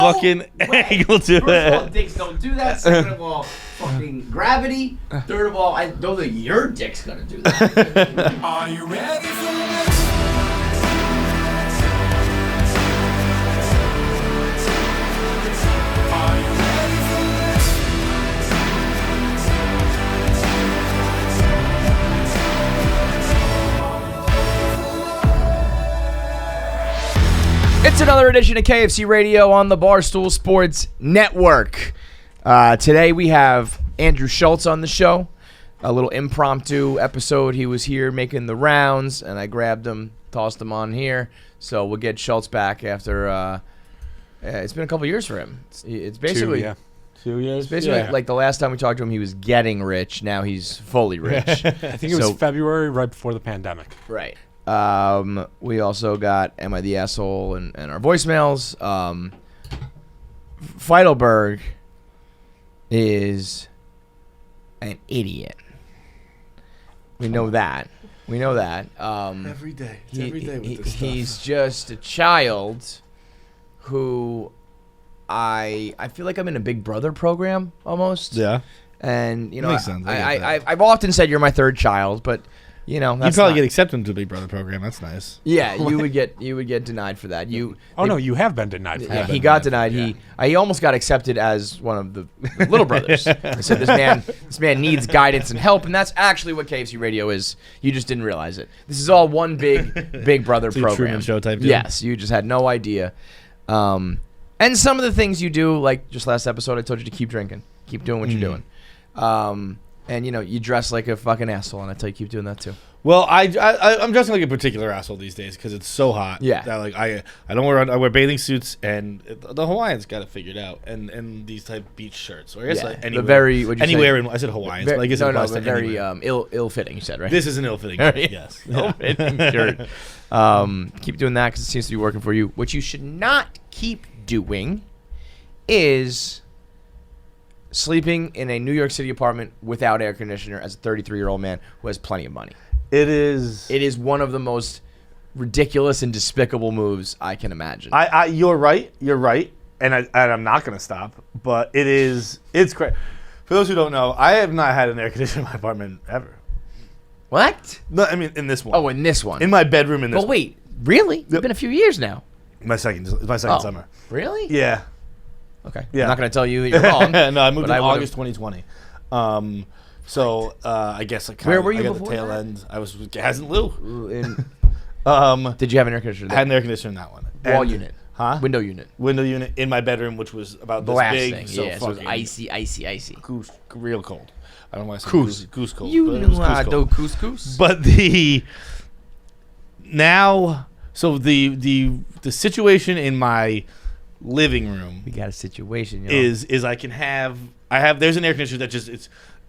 fucking angle to it. First of all, dicks don't do that. Second of all, fucking gravity. Third of all, I don't think your dick's gonna do that. Are you ready for this? Are you ready for It's another edition of KFC Radio on the Barstool Sports Network. Today we have Andrew Schultz on the show. A little impromptu episode. He was here making the rounds, and I grabbed him, tossed him on here. So we'll get Schultz back after. It's been a couple years for him. It's basically 2 years. It's basically like the last time we talked to him, he was getting rich. Now he's fully rich. I think it was February, right before the pandemic. Right. We also got Am I the Asshole and our voicemails. Feidelberg is an idiot. We know that. Every day. It's every day with this stuff. He's just a child who I feel like I'm in a Big Brother program almost. Yeah. And, you know, Makes sense. I've often said you're my third child, but... You know, you'd probably get accepted into the Big Brother program. That's nice. Yeah, you would get denied for that. You have been denied for that. He got denied. Yeah. He almost got accepted as one of the little brothers. I said this man needs guidance and help, and that's actually what KFC Radio is. You just didn't realize it. This is all one Big Brother program. Truman Show type deal. Yes, you just had no idea. And some of the things you do, like just last episode, I told you to keep drinking, keep doing what you're doing. And, you know, you dress like a fucking asshole, and I tell you keep doing that, too. Well, I'm dressing like a particular asshole these days because it's so hot. Yeah. That, like, I wear bathing suits, and the Hawaiians got it figured out, and these type beach shirts. Or I guess like anywhere. I said Hawaiians, but I guess it applies to very anywhere. ill-fitting, you said, right? This is an ill-fitting shirt, yes. Ill-fitting shirt. Keep doing that because it seems to be working for you. What you should not keep doing is... sleeping in a New York City apartment without air conditioner as a 33-year-old man who has plenty of money. It is one of the most ridiculous and despicable moves I can imagine. You're right, and I'm not going to stop, but it's great. For those who don't know, I have not had an air conditioner in my apartment ever. What? No, I mean in this one. Oh, in this one. In my bedroom in this one. But wait, really? It's been a few years now. My second summer. Really? Yeah. Okay. Yeah. I'm not going to tell you that you're wrong. No, I moved in August 2020. So I guess where were you I got before the tail that? end. I was with Gaz and Lou. Did you have an air conditioner? I had an air conditioner in that one. Wall unit. Huh? Window unit. Window unit in my bedroom, which was about this Blasting. big. So yeah, so it was icy. Goose, real cold. I don't know why I said goose cold. You but it was know how goose to cold. couscous. But the situation in my living room. We got a situation. Is I have there's an air conditioner that just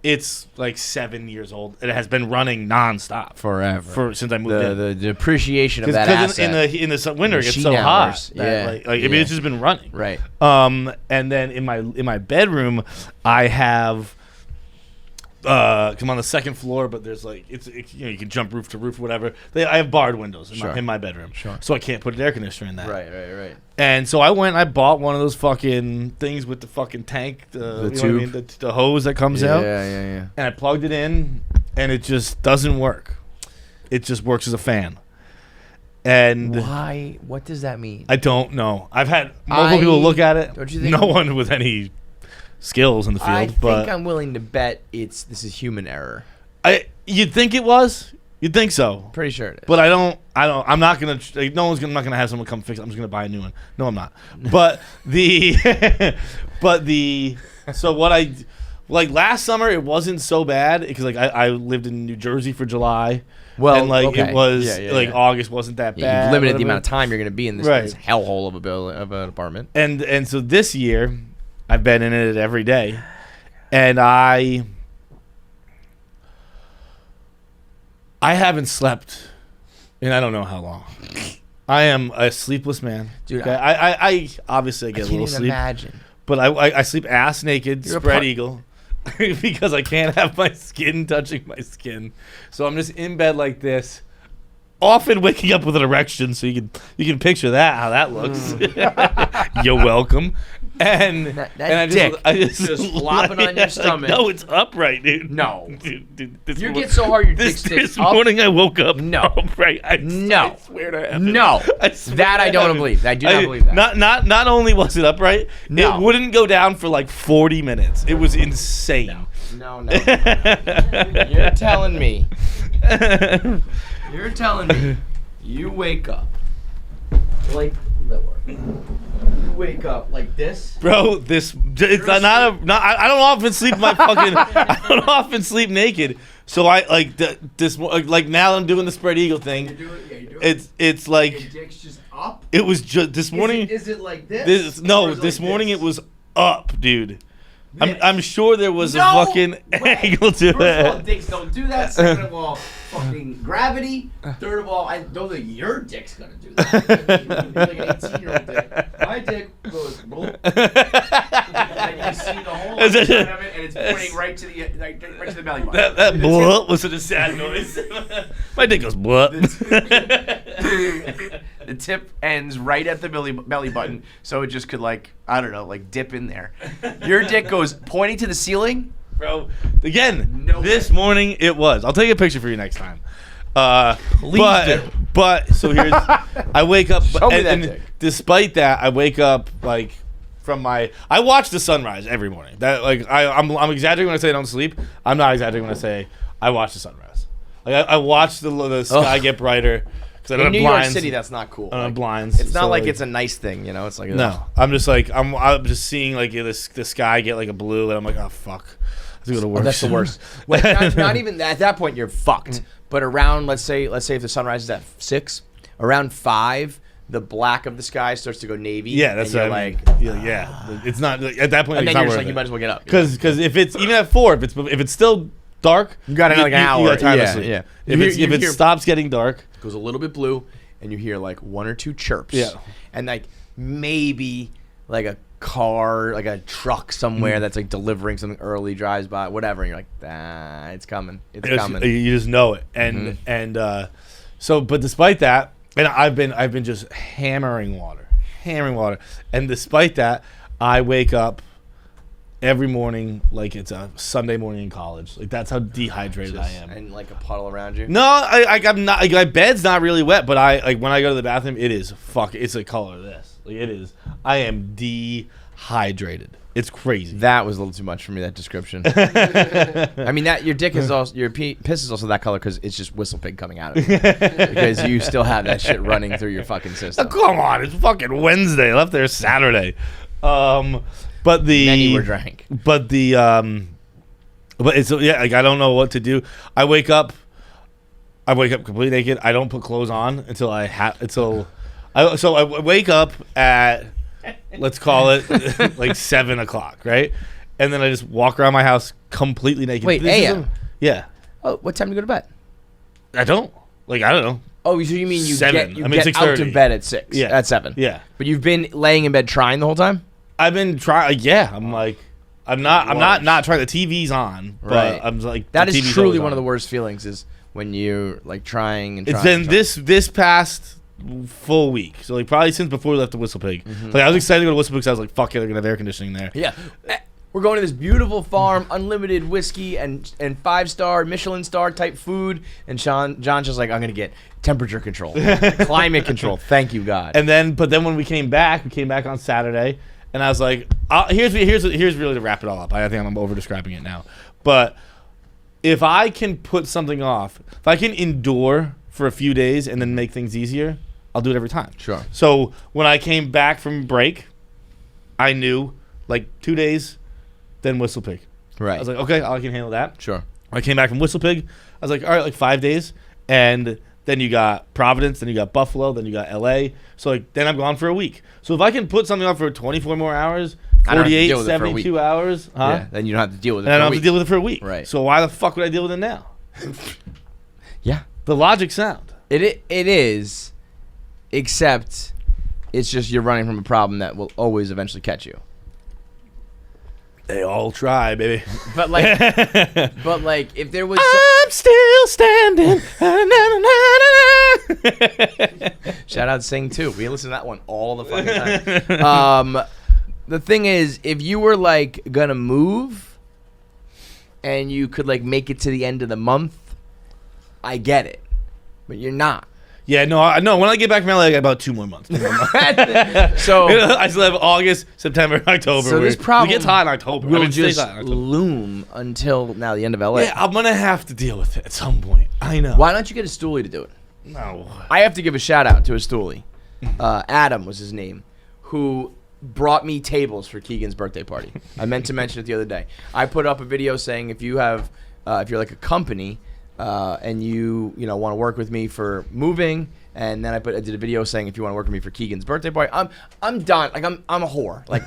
it's like 7 years old and it has been running nonstop forever since I moved in. The depreciation of that asset. in the winter it gets Machine so hours. hot that I mean it's just been running right. And then in my bedroom I have. Cause I'm on the second floor, but there's like it's you can jump roof to roof, whatever. I have barred windows in my bedroom, so I can't put an air conditioner in that. Right. And so I went, I bought one of those fucking things with the fucking tank, the tube, the hose that comes out. Yeah. And I plugged it in, and it just doesn't work. It just works as a fan. And why? What does that mean? I don't know. I've had multiple people look at it. Don't you think no one with any skills in the field? I but think I'm willing to bet this is human error. You'd think it was. You'd think so. Pretty sure it is. But I'm not gonna. I'm not gonna have someone come fix it. I'm just gonna buy a new one. No, I'm not. But so what I like last summer it wasn't so bad because like I lived in New Jersey for July. Well, and like okay. it was yeah. August wasn't that bad. You've limited the amount of time you're gonna be in this Right. hellhole of an apartment. And so this year I've been in it every day, and I haven't slept in I don't know how long. I am a sleepless man. Dude, okay? I obviously get a little sleep. Imagine. But I sleep ass naked, spread eagle, because I can't have my skin touching my skin. So I'm just in bed like this, often waking up with an erection, so you can picture that how that looks. You're welcome. And That and dick I just just flopping on your stomach. No, it's upright, dude. No. dude, You get so hard your dick this sticks up. morning I woke up. No. Upright. No. I swear to heaven. No. I swear That I to don't heaven. believe. I do not believe that. Not only was it upright, No. it wouldn't go down for like 40 minutes. It was insane. No. You're telling me. You're telling me. You wake up like you wake up like this. Bro, it's I don't often sleep my fucking I don't often sleep naked. So I like like now I'm doing the spread eagle thing. It's like Your dick's just up. it was just this morning. Is it like this? This morning it was up, dude. I'm sure there was No a fucking way. angle to First of all, it. dicks don't do that. Second of all, fucking gravity. Third of all, I don't think your dick's gonna do that. You're like an 18-year-old dick. My dick goes, bloop. And you see the whole of it, and it's pointing right to the belly button. That blup was such a sad noise. My dick goes blup. The tip ends right at the belly button, so it just could dip in there. Your dick goes pointing to the ceiling. Bro, again, No this way. morning it was. I'll take a picture for you next time. Please do. But so here's, I wake up, Show me that and dick. despite that, I wake up like from my. I watch the sunrise every morning. That like I'm exaggerating when I say I don't sleep. I'm not exaggerating when I say I watch the sunrise. Like I watch the sky get brighter because I don't In have New blinds. York City, that's not cool. I don't have blinds. It's not so, like it's a nice thing, you know. It's like no. I'm just like I'm just seeing like the sky get like a blue, and I'm like, oh fuck. I have to go to work. Oh, that's the worst. Wait, not even at that point you're fucked. But around let's say if the sunrise is at 6, around 5, the black of the sky starts to go navy. Yeah, that's and what you're I mean. Yeah. It's not at that point. and it's then not you're just worth like, you it. might as well get up. Because if it's even at 4, if it's still dark, You got another hour. You got time Yeah, to sleep. yeah. If You it hear- stops getting dark, It goes a little bit blue, and you hear like 1 or 2 chirps. Yeah. And like maybe like a car, like a truck somewhere that's like delivering something early drives by, whatever. And you're like, it's coming. It's coming. you just know it. And so, but despite that, and I've been just hammering water, and despite that, I wake up every morning like it's a Sunday morning in college. Like that's how dehydrated I am. And like a puddle around you. No, I'm not. Like, my bed's not really wet, but I like when I go to the bathroom, it is It's the color of this. Like it is. I am dehydrated. It's crazy. That was a little too much for me. That description. I mean, that your dick is also your piss is also that color because it's just WhistlePig coming out of it because you still have that shit running through your fucking system. Come on, it's fucking Wednesday. I left there Saturday. But the Many were drank. But it's like I don't know what to do. I wake up completely naked. I don't put clothes on until I wake up at, let's call it like 7 o'clock, right? And then I just walk around my house completely naked. Wait, This is AM? Yeah. Oh, what time do you go to bed? I don't know. Oh, so you mean you 7. get I mean, get out 6:30. of bed at 6? Yeah. At 7. Yeah. But you've been laying in bed trying the whole time? I've been trying. Yeah, I'm not trying. The TV's on, but Right. I'm like That the is TV's truly always one on. of the worst feelings is when you're like trying and trying. It's been and trying. this past full week, so like probably since before we left the WhistlePig. Like I was excited to go to WhistlePig because I was like, fuck it, they're gonna have air conditioning there. Yeah. We're going to this beautiful farm, unlimited whiskey and 5-star Michelin star type food. And John's just like, I'm gonna get temperature control, climate control. Thank you, God. But then when we came back on Saturday, and I was like, here's really to wrap it all up. I think I'm over describing it now, but if I can put something off, if I can endure for a few days and then make things easier, I'll do it every time. Sure. So when I came back from break, I knew like 2 days, then WhistlePig. Right. I was like, okay, I can handle that. Sure. When I came back from WhistlePig, I was like, all right, like 5 days, and then you got Providence, then you got Buffalo, then you got LA. So like then I'm gone for a week. So if I can put something on for 24 more hours, I don't have to 48, deal with it for a 72 week. hours, Yeah. Then you don't have to deal with it. and I for a don't have week. to deal with it for a week. Right. So why the fuck would I deal with it now? Yeah. The logic sound. It is, except it's just you're running from a problem that will always eventually catch you. They all try, baby. But like, if there was, I'm still standing. Shout out Sing too. We listen to that one all the fucking time. The thing is, if you were like gonna move and you could like make it to the end of the month, I get it, but you're not. Yeah, no. When I get back from LA, I got about 2 more months. So I still have August, September, October. So this problem it gets hot in October. will it stays just hot in October. loom until now the end of LA. Yeah, I'm gonna have to deal with it at some point. I know. Why don't you get a stoolie to do it? No. I have to give a shout out to a stoolie. Adam was his name, who brought me tables for Keegan's birthday party. I meant to mention it the other day. I put up a video saying if you have, if you're like a company and you want to work with me for moving, and then I did a video saying if you want to work with me for Keegan's birthday party. I'm done. Like I'm a whore. Like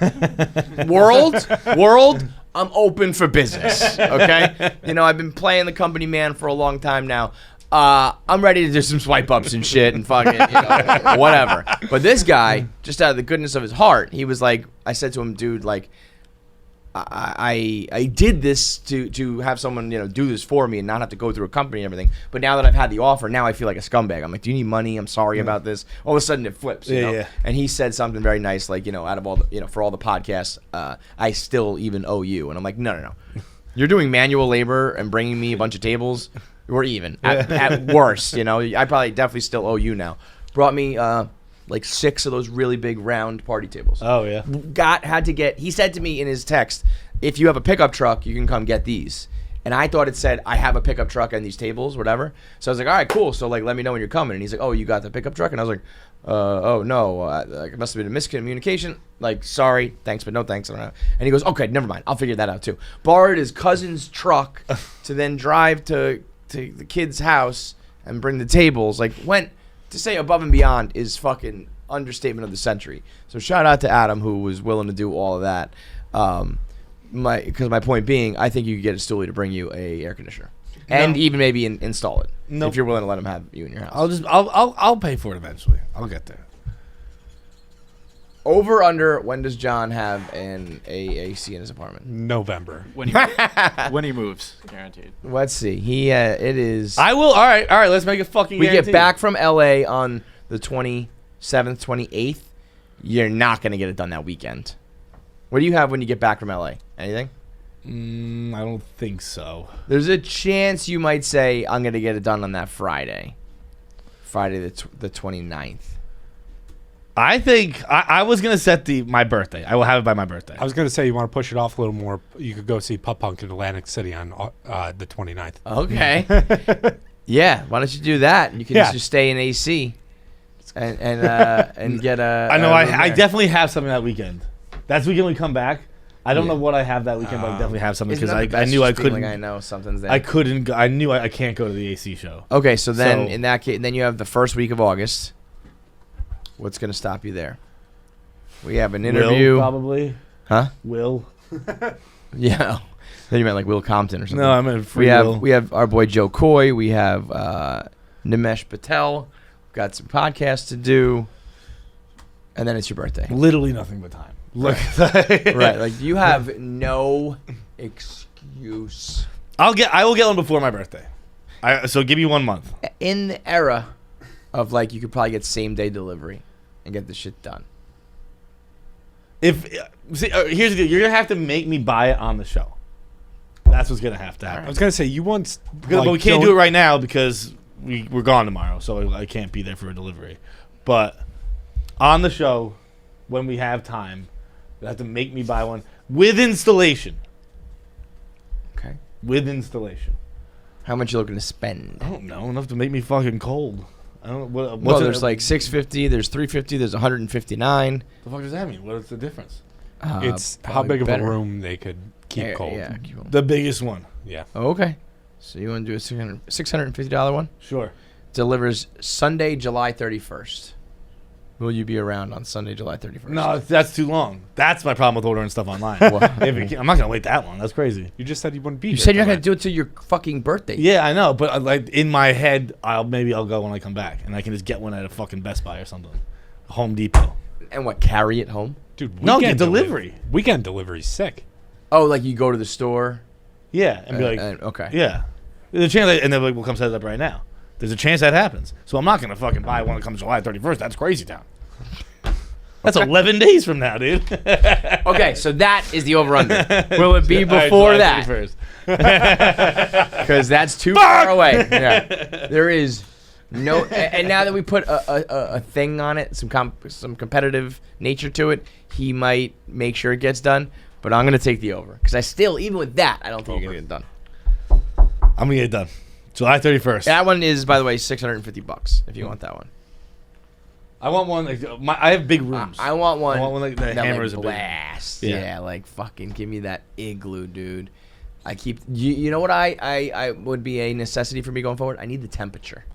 world. I'm open for business. Okay. I've been playing the company man for a long time now. I'm ready to do some swipe ups and shit and fucking whatever. But this guy, just out of the goodness of his heart, he was like, I said to him, dude, like, I did this to have someone do this for me and not have to go through a company and everything. But now that I've had the offer, now I feel like a scumbag. I'm like, do you need money? I'm sorry about this. All of a sudden it flips. You know? Yeah. And he said something very nice, like out of all the for all the podcasts, I still even owe you. And I'm like, no. You're doing manual labor and bringing me a bunch of tables. We're even at worst. I probably definitely still owe you now. Brought me like 6 of those really big round party tables. Oh yeah. He said to me in his text, if you have a pickup truck, you can come get these. And I thought it said, I have a pickup truck and these tables, whatever. So I was like, all right, cool. So like, let me know when you're coming. And he's like, oh, you got the pickup truck? And I was like, oh no, it must have been a miscommunication. Like, sorry, thanks, but no thanks. I don't know. And he goes, okay, never mind. I'll figure that out too. Borrowed his cousin's truck to then drive to the kid's house and bring the tables. Like, went to say above and beyond is fucking understatement of the century. So shout out to Adam, who was willing to do all of that. Because my point being, I think you could get a stoolie to bring you a air conditioner and even maybe install it if you're willing to let him have you in your house. I'll pay for it eventually. I'll get there. Over under, when does John have an AAC in his apartment? November. When he moves, guaranteed. Let's see. It is. I will. All right. Let's make it fucking. We guaranteed. get back from LA on the 27th, 28th. You're not gonna get it done that weekend. What do you have when you get back from LA? Anything? I don't think so. There's a chance you might say I'm gonna get it done on that Friday the 29th. I think I was gonna set my birthday. I will have it by my birthday. I was going to say you want to push it off a little more. You could go see Pup Punk in Atlantic City on the 29th. Okay. Yeah. Why don't you do that? You can just stay in AC and get a. I know. I definitely have something that weekend. That's the weekend we come back. I don't know what I have that weekend, but I definitely have something because I knew I couldn't. I know something's there. I couldn't. I knew I can't go to the AC show. Okay, so then in that case, then you have the first week of August. What's going to stop you there? We have an interview. Will, probably. Huh? Will. Yeah. Then you meant like Will Compton or something. No, I meant free Will. We have our boy Joe Coy. We have Nimesh Patel. We've got some podcasts to do. And then it's your birthday. Literally nothing but time. Look. Right. Like you have no excuse. I will get one before my birthday. So give me 1 month. In the era of like you could probably get same day delivery and get the shit done. Here's the deal. You're gonna have to make me buy it on the show. That's what's gonna have to happen. I was going to say you once, But we can't do it right now because we're gone tomorrow, so I can't be there for a delivery. But on the show, when we have time, you'll have to make me buy one with installation. Okay. With installation. How much you looking to spend? I don't know, enough to make me fucking cold. I don't know. Well, there's like $650, there's $350, there's $159. The fuck does that mean? What's the difference? It's how probably big of better. a room they could keep cold. Yeah. The biggest one. Yeah. Oh, okay. So you want to do a $650 one? Sure. Delivers Sunday, July 31st. Will you be around on Sunday, July 31st? No, that's too long. That's my problem with ordering stuff online. I'm not gonna wait that long. That's crazy. You just said you wouldn't be You here said you're for not going that. to do it till your fucking birthday. Yeah, I know, but like in my head, I'll go when I come back, and I can just get one at a fucking Best Buy or something, Home Depot. And what, carry it home? Dude, No, weekend get delivery. Weekend delivery's sick. Oh, like you go to the store? Yeah, and be like, okay. yeah, the chance, and they're like, "We'll come set it up right now." There's a chance that happens. So I'm not going to fucking buy one that comes July 31st. That's crazy town. That's 11 days from now, dude. Okay, so that is the over-under. Will it be All right, before July that? 31st. Because that's too far away. Yeah. There is no... And now that we put a thing on it, some competitive nature to it, he might make sure it gets done. But I'm going to take the over. Because I still, even with that, I don't think you're going to get it done. I'm going to get it done. July 31st. That one is, by the way, $650 if you want that one. I want one. I have big rooms. I want one. I want one like the that hammers like are big. blast. Yeah. Yeah, like fucking give me that igloo, dude. I keep. You know what I would be a necessity for me going forward? I need the temperature.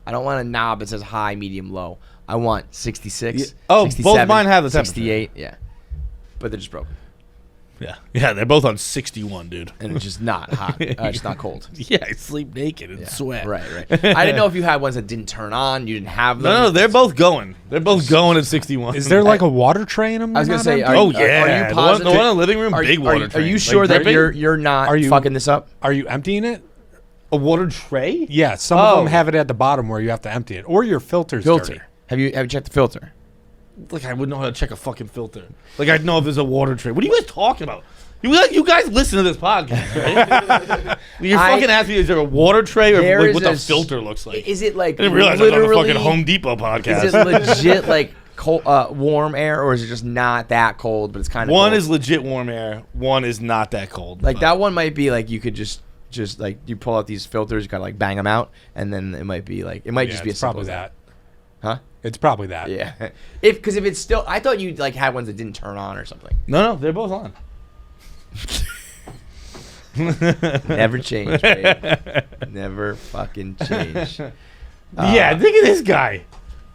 I don't want a knob that says high, medium, low. I want 66. Yeah. Oh, 67, both mine have the temperature. 68. Yeah, but they're just broken, Yeah, they're both on 61, dude. and it's just not hot. It's not cold. Yeah, I sleep naked and sweat. Right. I didn't know if you had ones that didn't turn on. You didn't have them. No, they're both going. They're both going at 61. Is there like a water tray in them? I was gonna say, Oh, are yeah. you positive? The one in the living room, big water Are train. you sure Like that dripping? you're not Are you- fucking this up? Are you emptying it? A water tray? Yeah, some of them have it at the bottom where you have to empty it, or your filter's dirty. Filter. Have you checked the filter? Like, I wouldn't know how to check a fucking filter. Like, I'd know if there's a water tray. What are you guys talking about? You guys listen to this podcast, right? You're fucking asking me, is there a water tray or There like, is what the a filter looks like? Is it like I didn't realize I was on a literally fucking Home Depot podcast. Is it legit like cold, warm air, or is it just not that cold, but it's kind of One cold? is legit warm air. One is not that cold. Like but- that one might be like you could just like you pull out these filters, you gotta like bang them out, and then it might be like it might just be it's as simple probably as that. Huh? It's probably that. Yeah. Because if it's still, I thought you like had ones that didn't turn on or something. No, they're both on. Never change, babe. Never fucking change. Yeah, look at this guy.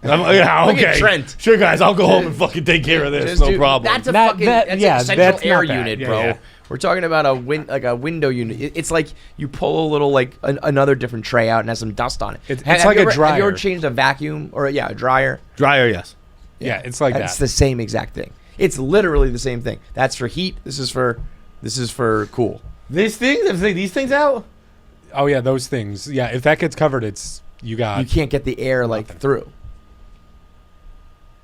Yeah, Look at okay. Trent. Sure, guys, I'll go home and fucking take care of this. Just No do- problem. That's a That- fucking that- that's yeah, a central that's air not bad. unit, Yeah, bro. yeah. We're talking about a window unit. It's like you pull a little like another different tray out and has some dust on it. It's Have like you a ever, Have you ever dryer. changed a vacuum or a dryer? Dryer, yes. Yeah, it's like It's that. the same exact thing. It's literally the same thing. That's for heat. This is for cool. These things out? Oh yeah, those things. Yeah, if that gets covered, it's you got. You can't get the air like through.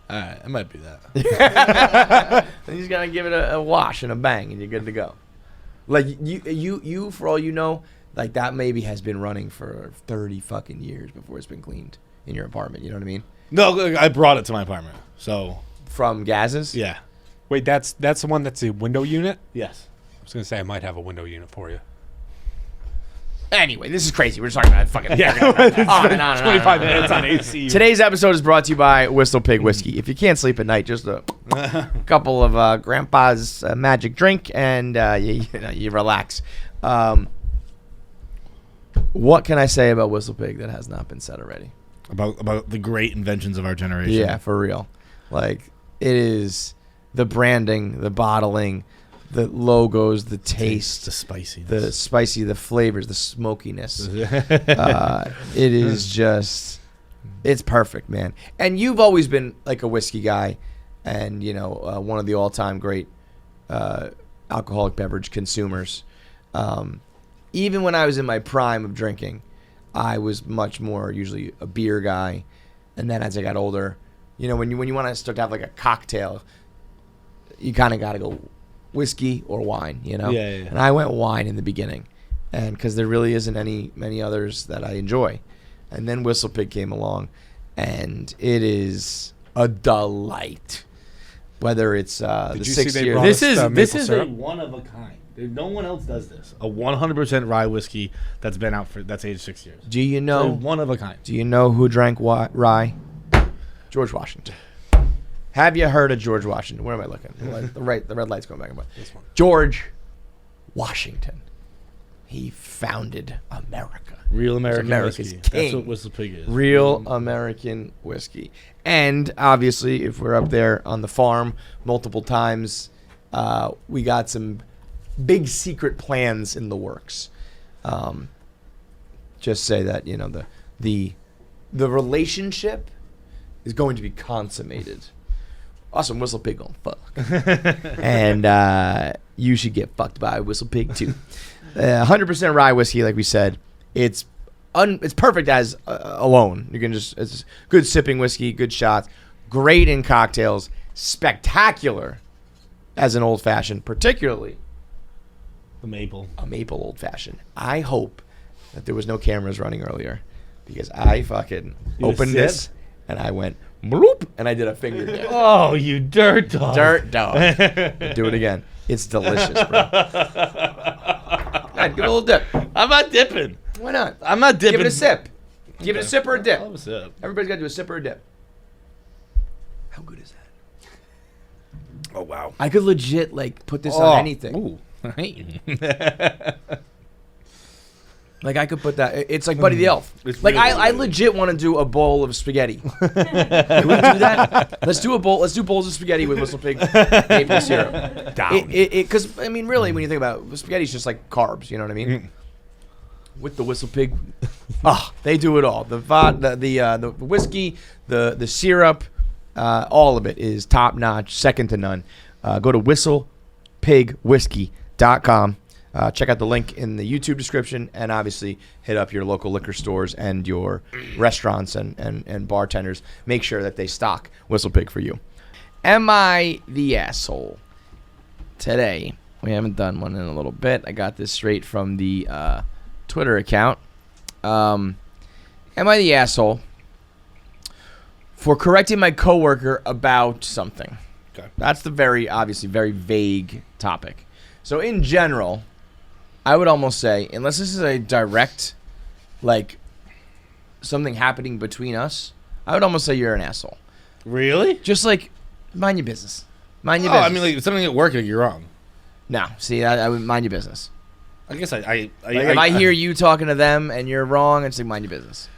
All right, it might be that. Then you just gotta give it a wash and a bang, and you're good to go. Like you for all you know, like that maybe has been running for 30 fucking years before it's been cleaned in your apartment. You know what I mean? No, look, I brought it to my apartment. So, From gases. yeah. Wait, that's the one that's a window unit. Yes. I was gonna say I might have a window unit for you. Anyway, this is crazy. We're just talking about fucking on and on. 25 minutes on AC. Today's episode is brought to you by WhistlePig Whiskey. If you can't sleep at night, just a couple of Grandpa's magic drink, and you relax. What can I say about WhistlePig that has not been said already? About the great inventions of our generation. Yeah, for real. Like, it is the branding, the bottling, the logos, the taste, The spicy. the spicy, the flavors, the smokiness. It is just, it's perfect, man. And you've always been like a whiskey guy, and one of the all-time great alcoholic beverage consumers. Even when I was in my prime of drinking, I was much more usually a beer guy, and then as I got older, when you want to start to have like a cocktail, you kind of got to go whiskey or wine, Yeah. And I went wine in the beginning, and because there really isn't many others that I enjoy, and then WhistlePig came along, and it is a delight. Whether it's the you see 6 they year, brought This us, is maple this is a syrup? one of a kind. No one else does this. A 100% rye whiskey that's been out that's aged 6 years. do you So know? one of a kind. Do you know who drank rye? George Washington. Have you heard of George Washington? Where am I looking? The red light's going back and forth. This one. George Washington. He founded America. Real American America's whiskey. king. That's what WhistlePig is. Real American whiskey. And obviously, if we're up there on the farm multiple times, we got some big secret plans in the works. Just say that the relationship is going to be consummated. Awesome, WhistlePig gonna fuck, and you should get fucked by WhistlePig too. 100% rye whiskey, like we said, it's it's perfect as alone. You can it's good sipping whiskey, good shots, great in cocktails, spectacular as an old fashioned, particularly The maple. a maple old fashioned. I hope that there was no cameras running earlier because I fucking opened this and I went bloop and I did a finger dip. Oh, you dirt dog. Dirt dog. Do it again. It's delicious, bro. Right, give it a little dip. I'm not dipping. Why not? I'm not dipping. Give it a sip. Give it a sip or a dip. I'll have a sip. Everybody's got to do a sip or a dip. How good is that? Oh, wow. I could legit like put this on anything. Ooh. Like I could put that. It's like Buddy the Elf. It's Like really I good. legit want to do a bowl of spaghetti. Can we do that? Let's do a bowl. Let's do bowls of spaghetti with WhistlePig maple syrup. Down. Because I mean, really, when you think about it, spaghetti's just like carbs. You know what I mean? With the WhistlePig, they do it all. The whiskey, the syrup, all of it is top notch, second to none. Go to WhistlePigWhiskey.com. Check out the link in the YouTube description, and obviously hit up your local liquor stores and your restaurants and bartenders. Make sure that they stock WhistlePig for you. Am I the asshole? Today, we haven't done one in a little bit. I got this straight from the Twitter account. Am I the asshole for correcting my coworker about something? Okay. That's the obviously very vague topic. So in general, I would almost say, unless this is a direct, like, something happening between us, I would almost say you're an asshole. Really? Just like, mind your business. Mind your Oh, business. I mean, like, something at work, you're wrong. No, see, I would mind your business. I guess Like if I hear you talking to them and you're wrong, it's like mind your business.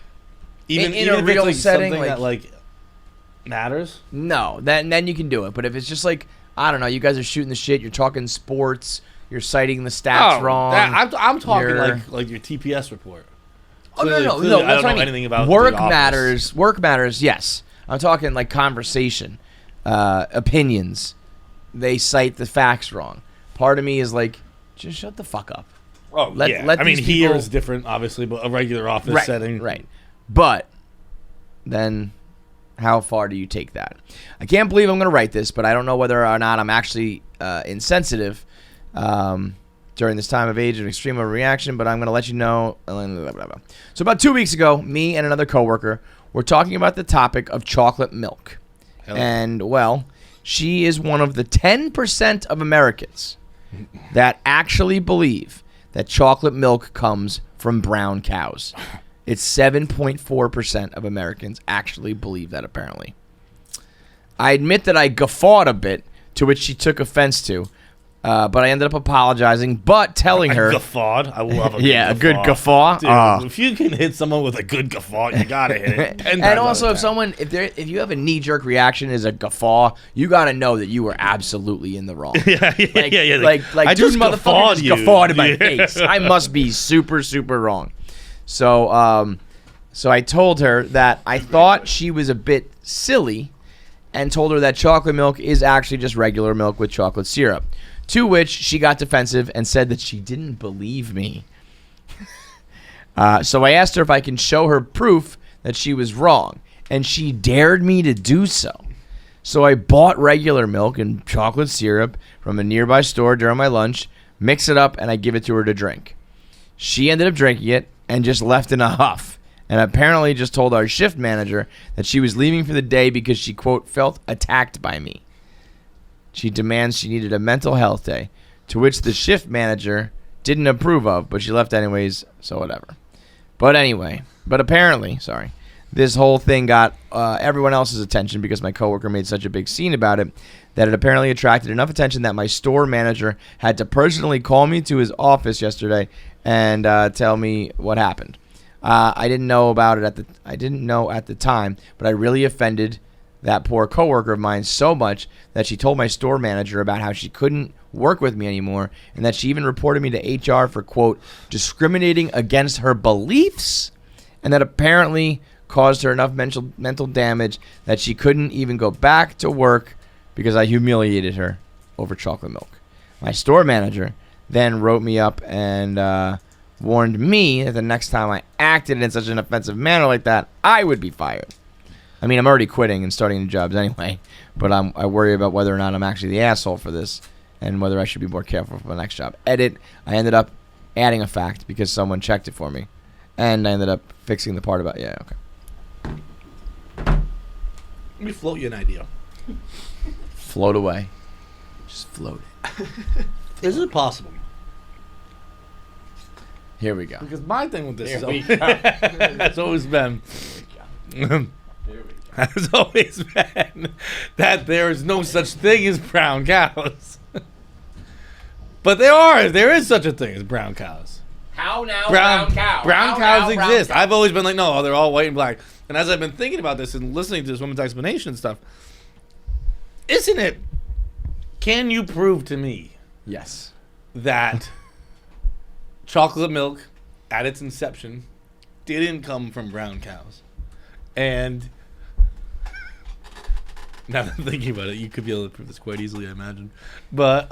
even in even a if real it's like setting, something like- that like matters. No, then you can do it. But if it's just like, I don't know, you guys are shooting the shit, you're talking sports, you're citing the stats wrong. I'm talking you're- like your TPS report. Oh Clearly- no, clearly I that's don't what know I mean. anything about work the office. matters. Work matters. Yes, I'm talking like conversation, opinions. They cite the facts wrong. Part of me is like, just shut the fuck up. Oh, Let I mean, these here people- is different, obviously, but a regular office Right, setting. right. But then, how far do you take that? I can't believe I'm going to write this, but I don't know whether or not I'm actually insensitive during this time of age of extreme overreaction, but I'm going to let you know. So about 2 weeks ago, me and another coworker were talking about the topic of chocolate milk. Hell. And, well, she is one of the 10% of Americans that actually believe that chocolate milk comes from brown cows. It's 7.4% of Americans actually believe that, apparently. I admit that I guffawed a bit, to which she took offense to, but I ended up apologizing, but telling her... Guffawed. I love a good Yeah, a good guffaw. Dude, if you can hit someone with a good guffaw, you gotta hit it. And also, if you have a knee-jerk reaction as a guffaw, you gotta know that you were absolutely in the wrong. yeah. Like, I dude, just motherfucker guffawed just you. guffawed in my Yeah. face. I must be super, super wrong. So, so I told her that I thought she was a bit silly, and told her that chocolate milk is actually just regular milk with chocolate syrup. To which she got defensive and said that she didn't believe me. So I asked her if I can show her proof that she was wrong, and she dared me to do so. So I bought regular milk and chocolate syrup from a nearby store during my lunch, mix it up, and I give it to her to drink. She ended up drinking it and just left in a huff, and apparently just told our shift manager that she was leaving for the day because she, quote, felt attacked by me. She demands she needed a mental health day, to which the shift manager didn't approve of, but she left anyways, so whatever. But apparently, this whole thing got everyone else's attention because my coworker made such a big scene about it that it apparently attracted enough attention that my store manager had to personally call me to his office yesterday and tell me what happened. I didn't know about it at the time, but I really offended that poor coworker of mine so much that she told my store manager about how she couldn't work with me anymore, and that she even reported me to HR for, quote, discriminating against her beliefs, and that apparently caused her enough mental damage that she couldn't even go back to work because I humiliated her over chocolate milk. My store manager then wrote me up and warned me that the next time I acted in such an offensive manner like that, I would be fired. I mean, I'm already quitting and starting new jobs anyway, but I worry about whether or not I'm actually the asshole for this and whether I should be more careful for my next job. Edit, I ended up adding a fact because someone checked it for me, and I ended up fixing the part about, yeah, okay. Let me float you an idea. Float away. Just float it. Is it possible? Here we go. Because my thing with this Here is we has always been has always been that there is no such thing as brown cows. But there is such a thing as brown cows. How now, brown cow? Brown How cows now, brown exist. cow? I've always been like, no, they're all white and black. And as I've been thinking about this and listening to this woman's explanation and stuff, isn't it? Can you prove to me Yes. that chocolate milk at its inception didn't come from brown cows? And now that I'm thinking about it, you could be able to prove this quite easily, I imagine. But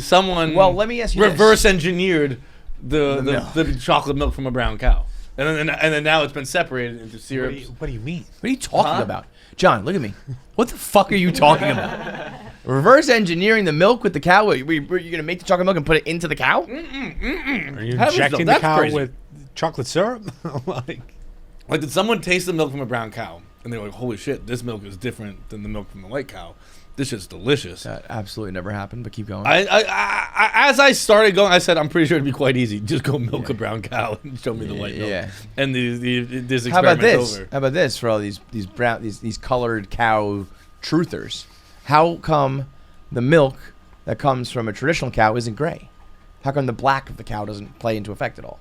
someone Well, let me ask you reverse this. engineered the chocolate milk from a brown cow, and then now it's been separated into syrups. What do you mean? What are you talking Huh? about? John, look at me. What the fuck are you talking about? Reverse engineering the milk with the cow? Were you going to make the chocolate milk and put it into the cow? Are you Heavens no, injecting the that's cow crazy. with chocolate syrup? Like, Like, did someone taste the milk from a brown cow and they were like, "Holy shit, this milk is different than the milk from the white cow. This is delicious." That absolutely never happened, but keep going. I as I started going, I said, "I'm pretty sure it'd be quite easy. Just go milk a brown cow and show me the white milk." Yeah. And this How about experiment's this? over. How about this for all these brown these colored cow truthers? How come the milk that comes from a traditional cow isn't gray? How come the black of the cow doesn't play into effect at all?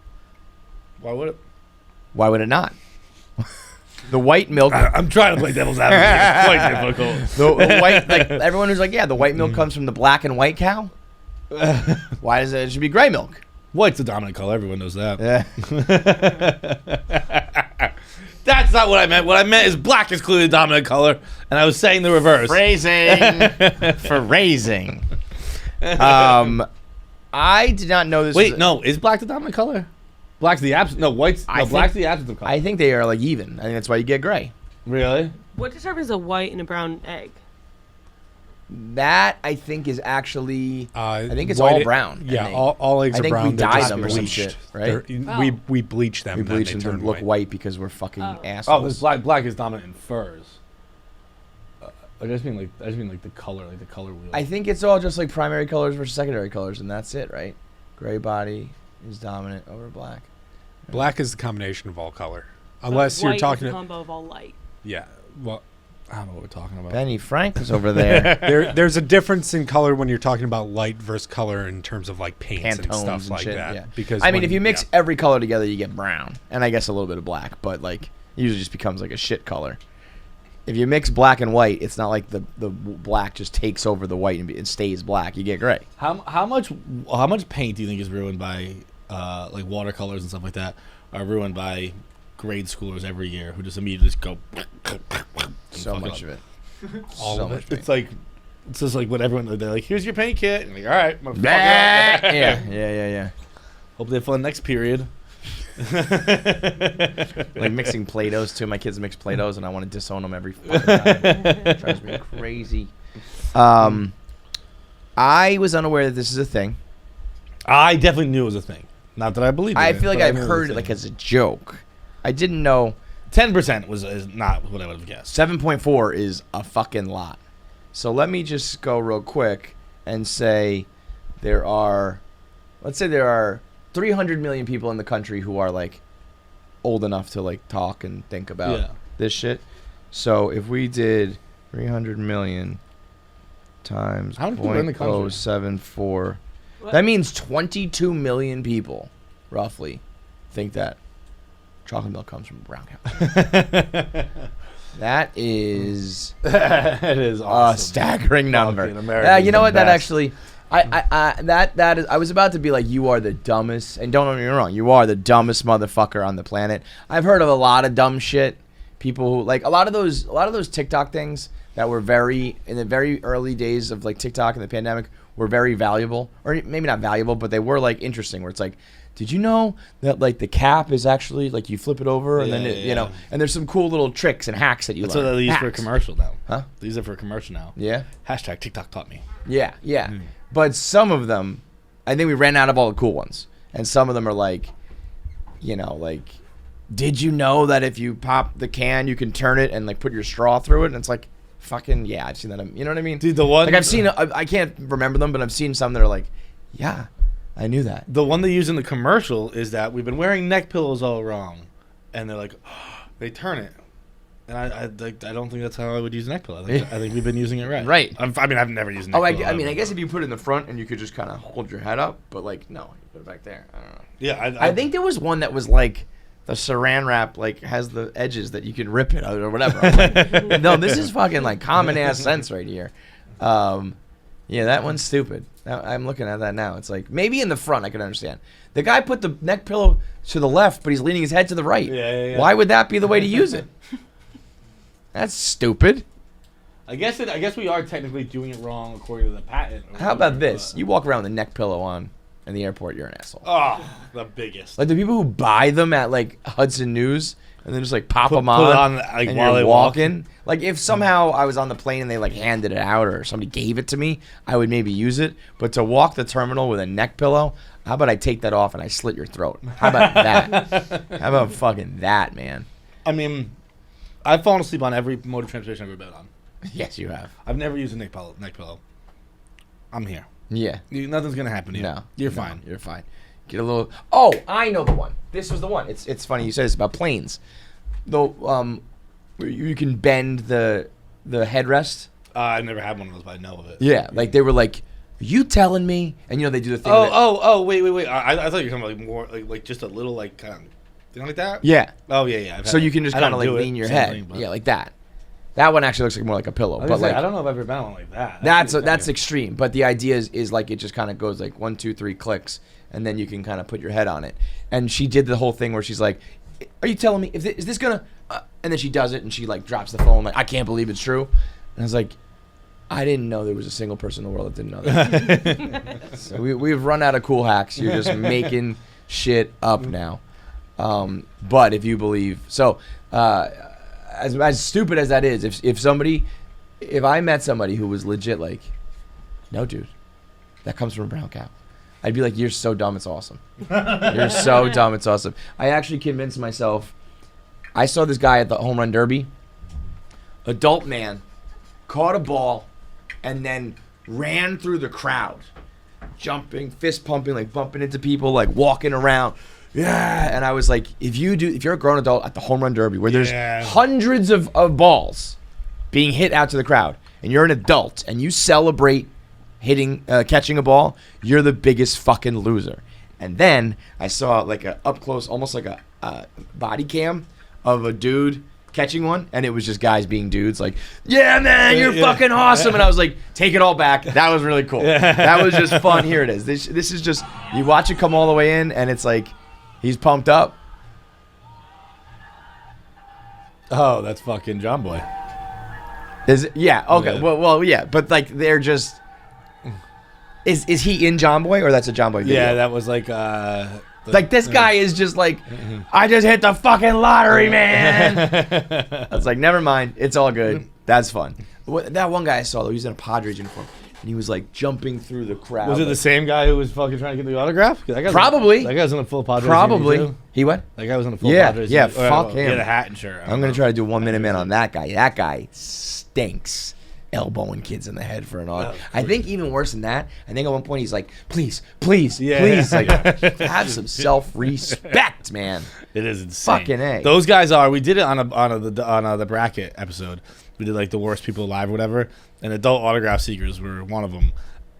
Why would it? Why would it not? The white milk. I'm trying to play devil's advocate. It's quite difficult. The white, like everyone who's like, yeah, the white milk comes from the black and white cow. Why does it should be gray milk? White's the dominant color. Everyone knows that. Yeah. That's not what I meant. What I meant is black is clearly the dominant color, and I was saying the reverse. Phrasing. I did not know this. Wait, no, is black the dominant color? Black's the absence. No, white's. I No, think- black's the absence of color. I think they are like even. I think that's why you get gray. Really? What determines a white and a brown egg? That I think is actually. I think it's white all e- brown. Yeah, and they- all eggs I are think brown. we They're dye just them or some bleached. shit, right? We bleach them. We then bleach they them to turn look white because we're fucking Oh. assholes. Oh, this black is dominant in furs. I just mean like the color wheel. I think it's all just like primary colors versus secondary colors, and that's it, right? Gray body is dominant over black. Black is the combination of all color, unless you're White talking. is a combo of all light. Yeah, well, I don't know what we're talking about. Benny Frank was over there. there's a difference in color when you're talking about light versus color in terms of like paints and Pantones stuff and like shit, that. yeah. Because I mean, when- if you mix yeah. every color together, you get brown, and I guess a little bit of black, but like it usually just becomes like a shit color. If you mix black and white, it's not like the black just takes over the white and it stays black. You get gray. How much paint do you think is ruined by like watercolors and stuff like that are ruined by grade schoolers every year who just immediately just go So much of it. All so of it. much paint. It's just like what everyone they're like, here's your paint kit. And like, all right, motherfucker. yeah. Hope they have fun next period. Like mixing Play-Dohs too. My kids mix Play-Dohs, and I want to disown them every fucking time. Drives me crazy. I was unaware that this is a thing. I definitely knew it was a thing. Not that I believe it. I feel like but I've knew heard it was a like thing. as a joke. I didn't know 10% is not what I would have guessed. 7.4 is a fucking lot. So let me just go real quick and say let's say there are 300 million people in the country who are like old enough to like talk and think about this shit. So if we did 300 million times How many people are in the country? 0.074, What? that means 22 million people roughly think that chocolate milk comes from a brown cow. That is It is a awesome. staggering number. Fucking America's You know the what? That best. actually, that is. I was about to be like, you are the dumbest, and don't get me wrong, you are the dumbest motherfucker on the planet. I've heard of a lot of dumb shit. People who like a lot of those TikTok things. that were in the very early days of like TikTok and the pandemic were very valuable, or maybe not valuable, but they were like interesting. Where it's like, did you know that like the cap is actually like you flip it over and then you know, and there's some cool little tricks and hacks that you That's learn. what they use for a Hacks. commercial now. Huh? They use it for a commercial now. Yeah. Hashtag TikTok taught me. Yeah, yeah. But some of them, I think we ran out of all the cool ones. And some of them are like, you know, like, did you know that if you pop the can, you can turn it and like put your straw through it? And it's like, fucking, yeah, I've seen that. You know what I mean? Dude, the one... Like, I've seen, I can't remember them, but I've seen some that are like, yeah, I knew that. The one they use in the commercial is that we've been wearing neck pillows all wrong. And they're like, oh, they turn it. And I don't think that's how I would use a neck pillow. I think we've been using it right. Right. I mean, I've never used a neck pillow. I mean, I guess if you put it in the front and you could just kind of hold your head up, but like, no, you put it back there. I don't know. Yeah, I think there was one that was like the saran wrap, like has the edges that you can rip it out or whatever. I'm like, no, this is fucking like common ass sense right here. Yeah, that one's stupid. I'm looking at that now. It's like maybe in the front I can understand. The guy put the neck pillow to the left, but he's leaning his head to the right. Yeah. Why would that be the way to use it? That's stupid. I guess we are technically doing it wrong according to the patent. How about this? You walk around with a neck pillow on in the airport, you're an asshole. Oh, the biggest. Like the people who buy them at like Hudson News and then just like pop them on, put it on, like, and while you're they walk. walking. Like if somehow I was on the plane and they like handed it out or somebody gave it to me, I would maybe use it. But to walk the terminal with a neck pillow, how about I take that off and I slit your throat? How about that? How about fucking that, man? I mean, I've fallen asleep on every mode of transportation I've ever been on. Yes, you have. I've never used a neck pillow. I'm here. Yeah. Nothing's gonna happen to you. No, You're no, fine. You're fine. Get a little. Oh, I know the one. This was the one. It's funny you said this about planes. Though, you can bend the headrest. I've never had one of those, but I know of it. Yeah, like they were like, "Are you telling me?" And you know they do the thing. Wait. I thought you were talking about like more like just a little like kind of thing like that. Yeah. Oh yeah. I've had So it. you can just I kind of don't like do it, lean your same head. thing, but- Yeah, like that. That one actually looks like more like a pillow. But like I don't know if I've ever been on like that. that's extreme. But the idea is like it just kind of goes like 1, 2, 3 clicks, and then you can kind of put your head on it. And she did the whole thing where she's like, "Are you telling me? Is this gonna?" And then she does it, and she like drops the phone like, "I can't believe it's true." And I was like, I didn't know there was a single person in the world that didn't know that. So we've run out of cool hacks. You're just making shit up now. But if you believe so, as stupid as that is, if I met somebody who was legit like, no, dude, that comes from a brown cow, I'd be like, you're so dumb, it's awesome. You're so dumb, it's awesome. I actually convinced myself. I saw this guy at the home run derby. Adult man caught a ball and then ran through the crowd, jumping, fist pumping, like bumping into people, like walking around. Yeah, and I was like, if you're a grown adult at the home run derby where there's hundreds of balls being hit out to the crowd, and you're an adult and you celebrate catching a ball, you're the biggest fucking loser. And then I saw like a up close, almost like a body cam of a dude catching one, and it was just guys being dudes like, yeah, man, you're fucking awesome. And I was like, take it all back. That was really cool. That was just fun. Here it is. This is just, you watch it come all the way in, and it's like, he's pumped up. Oh, that's fucking John Boy. Is it? Yeah. Okay. Yeah. Well, yeah. But like, they're just. Is he in John Boy, or that's a John Boy video? Yeah, that was like. Like this guy is just like, I just hit the fucking lottery, man. I was like, never mind, it's all good. That's fun. That one guy I saw, though, he was in a Padres uniform, and he was like jumping through the crowd. Was it the same guy who was fucking trying to get the autograph? Probably. That guy was in a full Padres. Probably. Too. He what? That guy was in a full Yeah, Padres. yeah, Or, fuck He him. had a hat and shirt. I'm gonna try to do 1 minute man on that guy. That guy stinks. Elbowing kids in the head for an autograph. I think even worse than that. I think at one point he's like, please, Yeah. please, like, have some self-respect, man. It is insane. Fucking A. Those guys are. We did it on the bracket episode. We did like the worst people alive or whatever, and adult autograph seekers were one of them.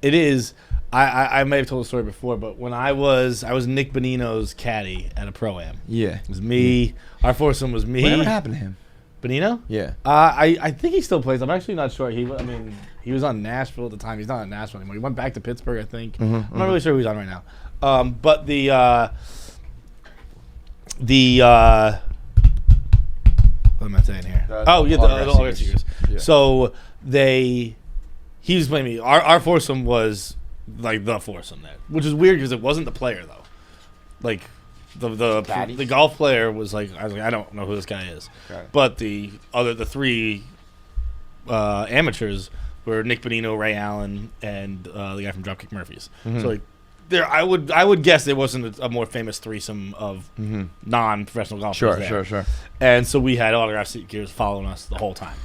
It is. I may have told the story before, but when I was Nick Bonino's caddy at a pro-am. Yeah. It was me. Our foursome was me. Whatever happened to him? Bonino? Yeah. I think he still plays. I'm actually not sure. He was on Nashville at the time. He's not on Nashville anymore. He went back to Pittsburgh, I think. I'm not really sure who he's on right now. But the what am I saying here? The the autograph autograph seekers. seekers. So he was playing me. Our foursome was like the foursome there, which is weird because it wasn't the player though. Like the golf player was like, I was like, I don't know who this guy is, but the three amateurs were Nick Bonino, Ray Allen, and the guy from Dropkick Murphys. So like, I would guess there wasn't a more famous threesome of non-professional golfers. Sure. And so we had autograph seekers following us the whole time,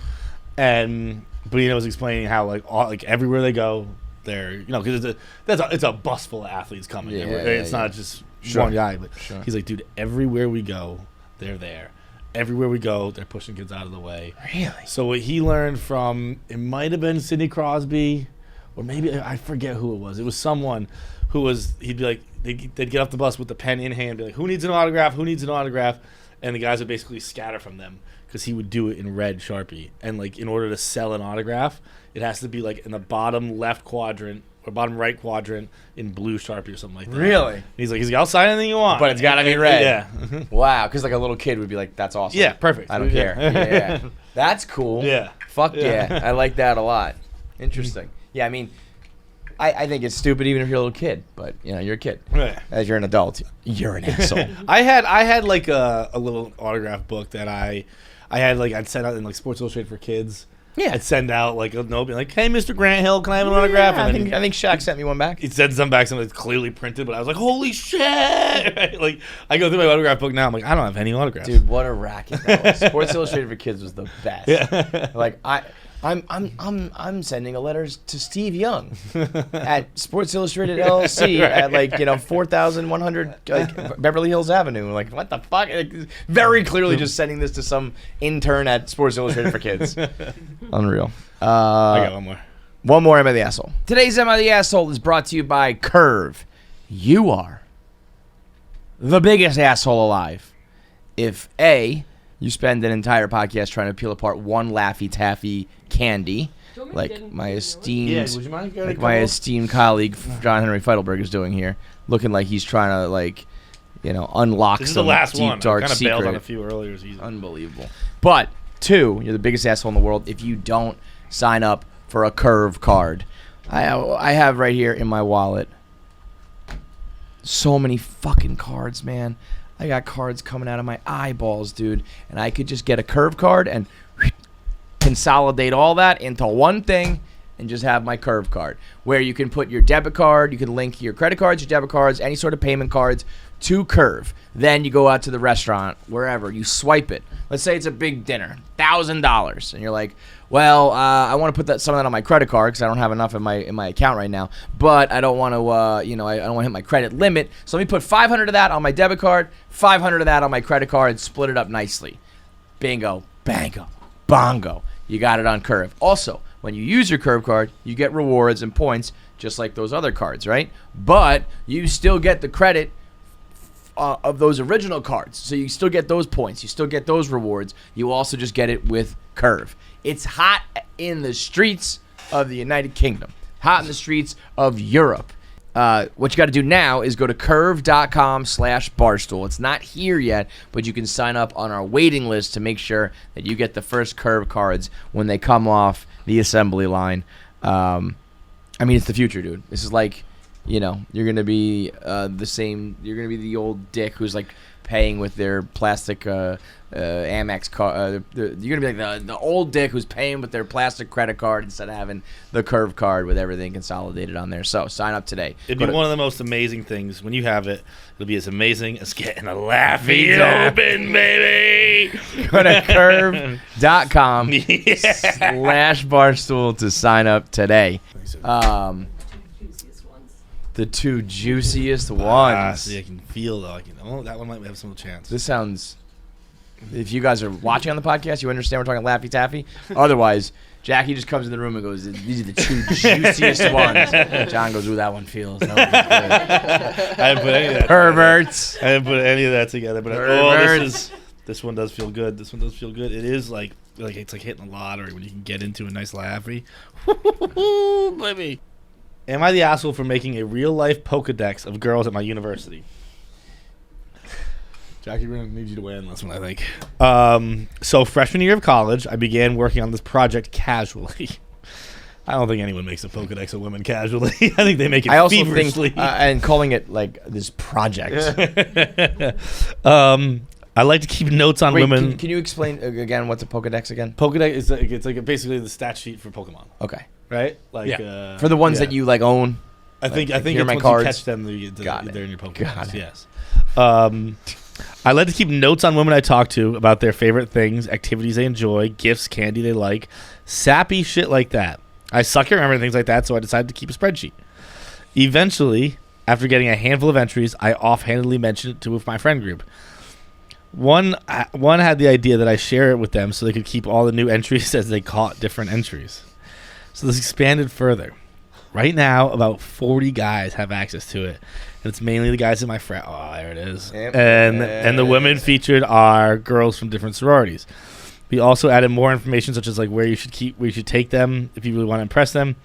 and Bonino was explaining how like everywhere they go, they're because it's a bus full of athletes coming. It's not just one guy, but he's like, dude, everywhere we go, they're there. Everywhere we go, they're pushing kids out of the way. Really? So what he learned from, it might have been Sidney Crosby, or maybe I forget who it was. It was someone who was, he'd be like, they'd get off the bus with the pen in hand, be like, who needs an autograph? Who needs an autograph? And the guys would basically scatter from them because he would do it in red Sharpie. And like, in order to sell an autograph, it has to be like in the bottom left quadrant or bottom right quadrant in blue Sharpie or something like that. Really? He's like, I'll sign anything you want. But it's got to be red. Yeah. Wow, because like a little kid would be like, that's awesome. Yeah, perfect. I don't care. Yeah. That's cool. Yeah. Fuck yeah. I like that a lot. Interesting. Yeah, I mean, I think it's stupid even if you're a little kid, but you're a kid. Right. As you're an adult, you're an asshole. I had like a little autograph book that I had like I'd send out in like Sports Illustrated for kids. Yeah. I'd send out like a note, be like, "Hey, Mr. Grant Hill, can I have an autograph?" And I think Shaq sent me one back. He sent some back, something that's clearly printed, but I was like, "Holy shit!" Right? Like I go through my autograph book now, I'm like, I don't have any autographs. Dude, what a racket that was. Sports Illustrated for Kids was the best. Yeah. Like I'm sending a letter to Steve Young at Sports Illustrated LLC at 4100 Beverly Hills Avenue. Like, what the fuck? Like, very clearly just sending this to some intern at Sports Illustrated for Kids. Unreal. I got one more. One more Am I the Asshole. Today's Am I the Asshole is brought to you by Curve. You are the biggest asshole alive. If A, you spend an entire podcast trying to peel apart one Laffy Taffy candy, like my esteemed, would you mind like my esteemed colleague John Henry Feidelberg is doing here, looking like he's trying to unlock This is some the last deep one. dark I kind of secret. bailed on a few earlier seasons. Unbelievable. But 2, you're the biggest asshole in the world if you don't sign up for a Curve card. I have right here in my wallet so many fucking cards, man. I got cards coming out of my eyeballs, dude. And I could just get a Curve card and consolidate all that into one thing and just have my Curve card, where you can put your debit card, you can link your credit cards, your debit cards, any sort of payment cards to Curve. Then you go out to the restaurant, wherever, you swipe it. Let's say it's a big dinner, $1,000, and you're like, well, I want to put some of that on my credit card because I don't have enough in my account right now, but I don't want to, I don't want to hit my credit limit. So let me put 500 of that on my debit card, 500 of that on my credit card, and split it up nicely. Bingo, bango, bongo. You got it on Curve. Also, when you use your Curve card, you get rewards and points just like those other cards, right? But you still get the credit of those original cards. So you still get those points. You still get those rewards. You also just get it with Curve. It's hot in the streets of the United Kingdom. Hot in the streets of Europe. What you got to do now is go to curve.com/barstool. It's not here yet, but you can sign up on our waiting list to make sure that you get the first Curve cards when they come off the assembly line. I mean, it's the future, dude. This is like, you're going to be the same. You're going to be the old dick who's like paying with their plastic Amex card. You're going to be like the old dick who's paying with their plastic credit card instead of having the Curve card with everything consolidated on there. So sign up today. It'd be one of the most amazing things when you have it. It'll be as amazing as getting a Laffy open, baby. Go to curve.com/barstool to sign up today. The 2 juiciest ones. See, I can feel though. That one might have some chance. This sounds. If you guys are watching on the podcast, you understand we're talking Laffy Taffy. Otherwise, Jackie just comes in the room and goes, "These are the 2 juiciest ones." John goes, "Ooh, that one feels." That one feels good. I didn't put any of that. Perverts. I didn't put any of that together, but this one does feel good. This one does feel good. It is like it's like hitting the lottery when you can get into a nice Laffy. Baby. Am I the asshole for making a real-life Pokedex of girls at my university? Jackie, we're gonna need you to weigh in on this one, I think. So freshman year of college, I began working on this project casually. I don't think anyone makes a Pokedex of women casually. I think they make it I also feverishly. think, and calling it like this project. I like to keep notes on Wait, women. can you explain again what's a Pokedex again? Pokedex is it's like basically the stat sheet for Pokemon, Okay. right? Like Yeah. For the ones yeah. that you like own. I think here it's are my once cards. you catch them, Got it. they're in your Pokedex. Got it. Yes. I like to keep notes on women I talk to about their favorite things, activities they enjoy, gifts, candy they like, sappy shit like that. I suck at remembering things like that, so I decided to keep a spreadsheet. Eventually, after getting a handful of entries, I offhandedly mentioned it to my friend group. One had the idea that I share it with them so they could keep all the new entries as they caught different entries. So this expanded further. Right now, about 40 guys have access to it, and it's mainly the guys in my frat. Oh, there it is. Yep. And the women featured are girls from different sororities. We also added more information, such as like where you should take them if you really want to impress them.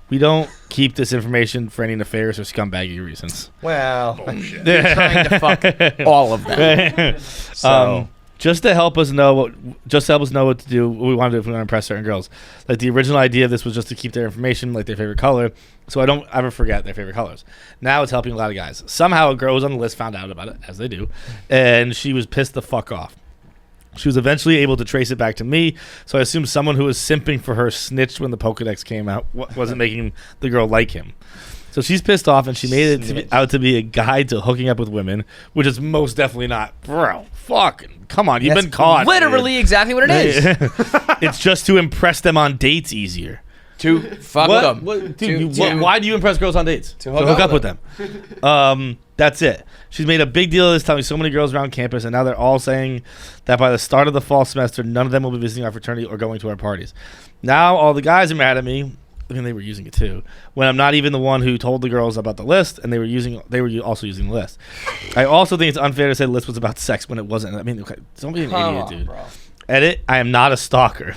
We don't keep this information for any nefarious or scumbaggy reasons. Well, you're trying to fuck all of them. So, Just to help us know what to do, what we want to do if we want to impress certain girls. Like the original idea of this was just to keep their information, like their favorite color, so I don't ever forget their favorite colors. Now it's helping a lot of guys. Somehow a girl was on the list, found out about it, as they do, and she was pissed the fuck off. She was eventually able to trace it back to me, so I assume someone who was simping for her snitched when the Pokedex came out, wasn't making the girl like him. So she's pissed off, and she made it out to be a guide to hooking up with women, which is most definitely not. Bro, fucking, come on, you've that's been caught. literally dude. exactly what it is. It's just to impress them on dates easier. To fuck them. Why do you impress girls on dates? To To hook hook up up with them. That's it. She's made a big deal of this, telling so many girls around campus, and now they're all saying that by the start of the fall semester, none of them will be visiting our fraternity or going to our parties. Now all the guys are mad at me. I mean, they were using it too. When I'm not even the one who told the girls about the list, and they were also using the list. I also think it's unfair to say the list was about sex when it wasn't. I mean, okay, don't be an idiot, dude. Bro. Edit, I am not a stalker.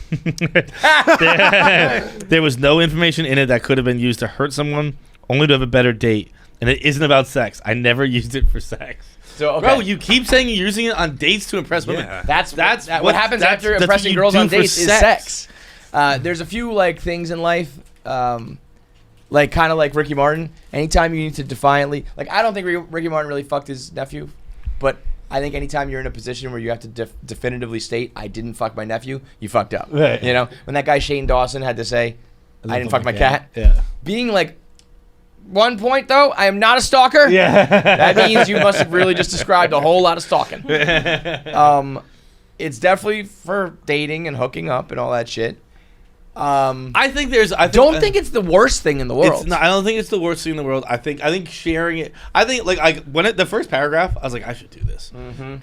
There was no information in it that could have been used to hurt someone, only to have a better date. And it isn't about sex. I never used it for sex. So, okay. Bro, you keep saying you're using it on dates to impress women. Yeah. That's what- what happens that's- after that's impressing what you girls do on for dates is sex. sex. There's a few like things in life, like kind of like Ricky Martin. Anytime you need to defiantly, like I don't think Ricky Martin really fucked his nephew, but I think anytime you're in a position where you have to definitively state I didn't fuck my nephew, you fucked up. Right. You know, when that guy Shane Dawson had to say I didn't fuck my cat. Yeah. Being like, 1 point though, I am not a stalker. Yeah. That means you must have really just described a whole lot of stalking. It's definitely for dating and hooking up and all that shit. I think Don't think it's the worst thing in the world. It's not, I don't think it's the worst thing in the world. I think sharing it. I think like when the first paragraph, I was like, I should do this.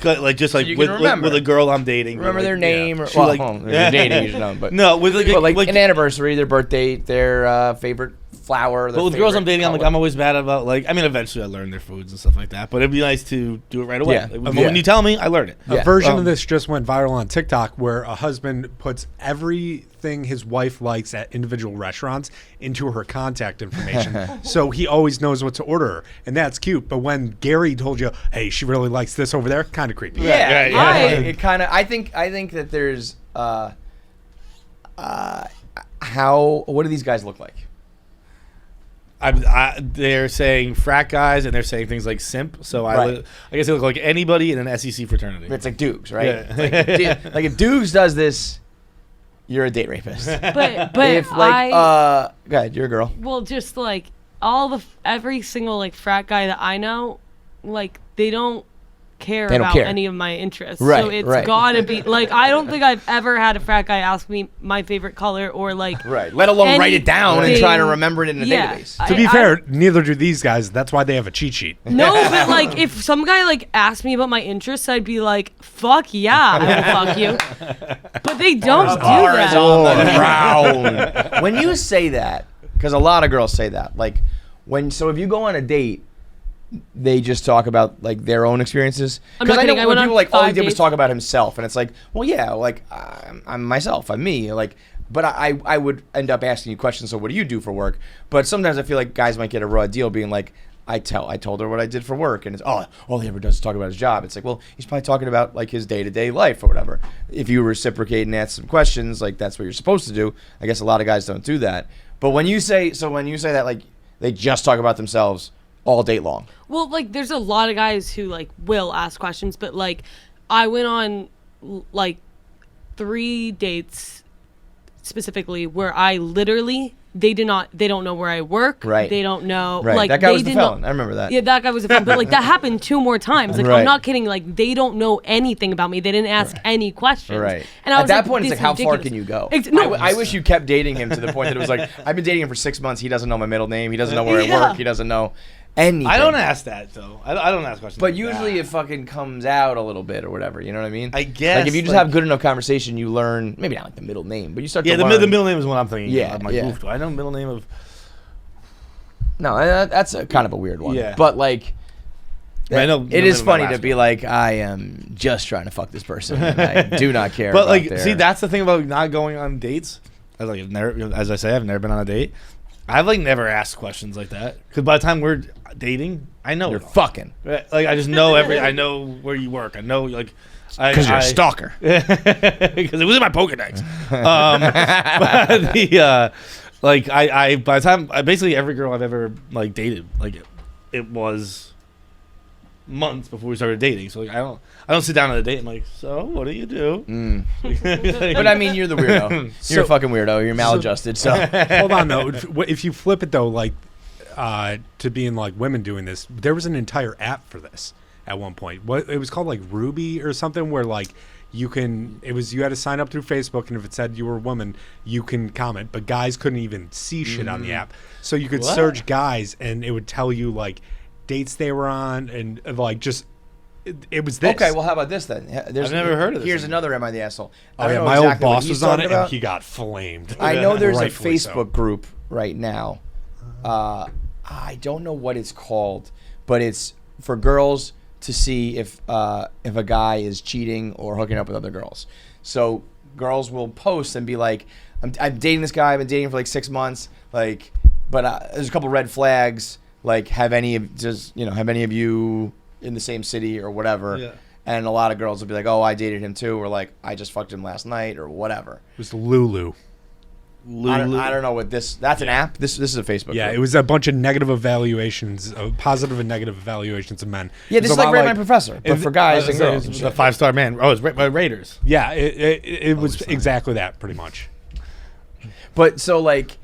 Like just like you can remember. with a girl I'm dating. Remember like, their name, or She well, like- if you're dating, you should know. But No, with like an anniversary, their birthday, their favorite flower. But with girls I'm dating, I'm always bad about like. I mean, eventually I learn their foods and stuff like that. But it'd be nice to do it right away. Yeah. Like, Yeah. when you tell me, I learn it. Yeah. A version of this just went viral on TikTok where a husband puts everything his wife likes at individual restaurants into her contact information. So he always knows what to order her. And that's cute. But when Gary told you, hey, she really likes this over there, kind of creepy. Yeah, Yeah. it kind of. I think that there's how. What do these guys look like? They're saying frat guys and they're saying things like simp. So Right. I guess they look like anybody in an SEC fraternity. It's like Dukes, right? Yeah. It's like if Dukes does this, you're a date rapist. But If like go ahead, you're a girl. well, just like every single like frat guy that I know, like they don't care They don't about care. any of my interests. Right, So it's right. gotta be like I don't think I've ever had a frat guy ask me my favorite color or like Right. Let alone write it down and anything. try to remember it in a Yeah. database. To be fair, neither do these guys. That's why they have a cheat sheet. No, but like if some guy like asked me about my interests, I'd be like, "Fuck yeah, I will fuck you." But they don't do that. Round. When you say that, because a lot of girls say that, like if you go on a date, they just talk about like their own experiences. I'm not Because I know kidding, I when went on people like all he 5 did was dates. talk about himself, and it's like, well, yeah, like I'm myself, I'm me, like. But I would end up asking you questions. So what do you do for work? But sometimes I feel like guys might get a raw deal, being like, I told her what I did for work, and it's all he ever does is talk about his job. It's like, well, he's probably talking about like his day-to-day life or whatever. If you reciprocate and ask some questions, like that's what you're supposed to do. I guess a lot of guys don't do that. But when you say that, like they just talk about themselves all day long. Well, like there's a lot of guys who like will ask questions, but like I went on like 3 dates specifically where I literally they don't know where I work. Right. They don't know. Right. Like that guy they was the did felon. not- I remember that. Yeah, that guy was a felon. But like that happened 2 more times. Like Right. I'm not kidding. Like they don't know anything about me. They didn't ask any questions. Right. And I At was that like, point, it's this like, is how far ridiculous. can you go? No. I wish you kept dating him to the point that it was like, I've been dating him for 6 months. He doesn't know my middle name. He doesn't know where I Yeah. work. He doesn't know anything. I don't ask that though. I don't ask questions. But like usually that. it fucking comes out a little bit or whatever. You know what I mean? I guess, Like if you just like- have good enough conversation, you learn. Maybe not like the middle name, but you start. Yeah, to the learn. middle name is what I'm thinking. Yeah, I'm like, yeah. oof, do I know the middle name of? No, that's a kind of a weird one. Yeah. But like, I know it is my funny last to be one. like, I am just trying to fuck this person. And I do not care. But about like, their- see, that's the thing about not going on dates. I've never, as I say, I've never been on a date. I've like never asked questions like that because by the time we're dating, I know you're it all. fucking Like I just know I know where you work. I know like because you're a stalker. because it was in my Pokedex. But the like I by the time basically every girl I've ever like dated, like it was months before we started dating. So like I don't sit down on a date and like, so what do you do? But I mean, you're the weirdo. You're a fucking weirdo. You're maladjusted. So Hold on though. If you flip it though, like to being like women doing this, there was an entire app for this at one point. What it was called, like Ruby or something, where like you had to sign up through Facebook, and if it said you were a woman, you can comment. But guys couldn't even see shit on the app, so you could What? search guys, and it would tell you like dates they were on, and like just it was this. okay, well, how about this then? There's, I've never heard of this Here's thing. another Am I the Asshole? I Oh don't yeah, know my exactly old what boss he's was on talking it, about. and he got flamed. I know there's a Rightfully so. Facebook group right now. I don't know what it's called, but it's for girls to see if a guy is cheating or hooking up with other girls. So girls will post and be like, I'm dating this guy. I've been dating him for like 6 months. Like, but there's a couple red flags. Like, have any of you in the same city or whatever? Yeah. And a lot of girls will be like, oh, I dated him too, or like, I just fucked him last night, or whatever. It was Lulu. I don't know what this. That's an app. This is a Facebook. Yeah, group. it was a bunch of negative evaluations, positive and negative evaluations of men. Yeah, It this was is a like lot Rate My Professor, but for guys and girls. and The shit. 5-star man. Oh, it's Raiders. Yeah, it was exactly that, pretty much. But so like,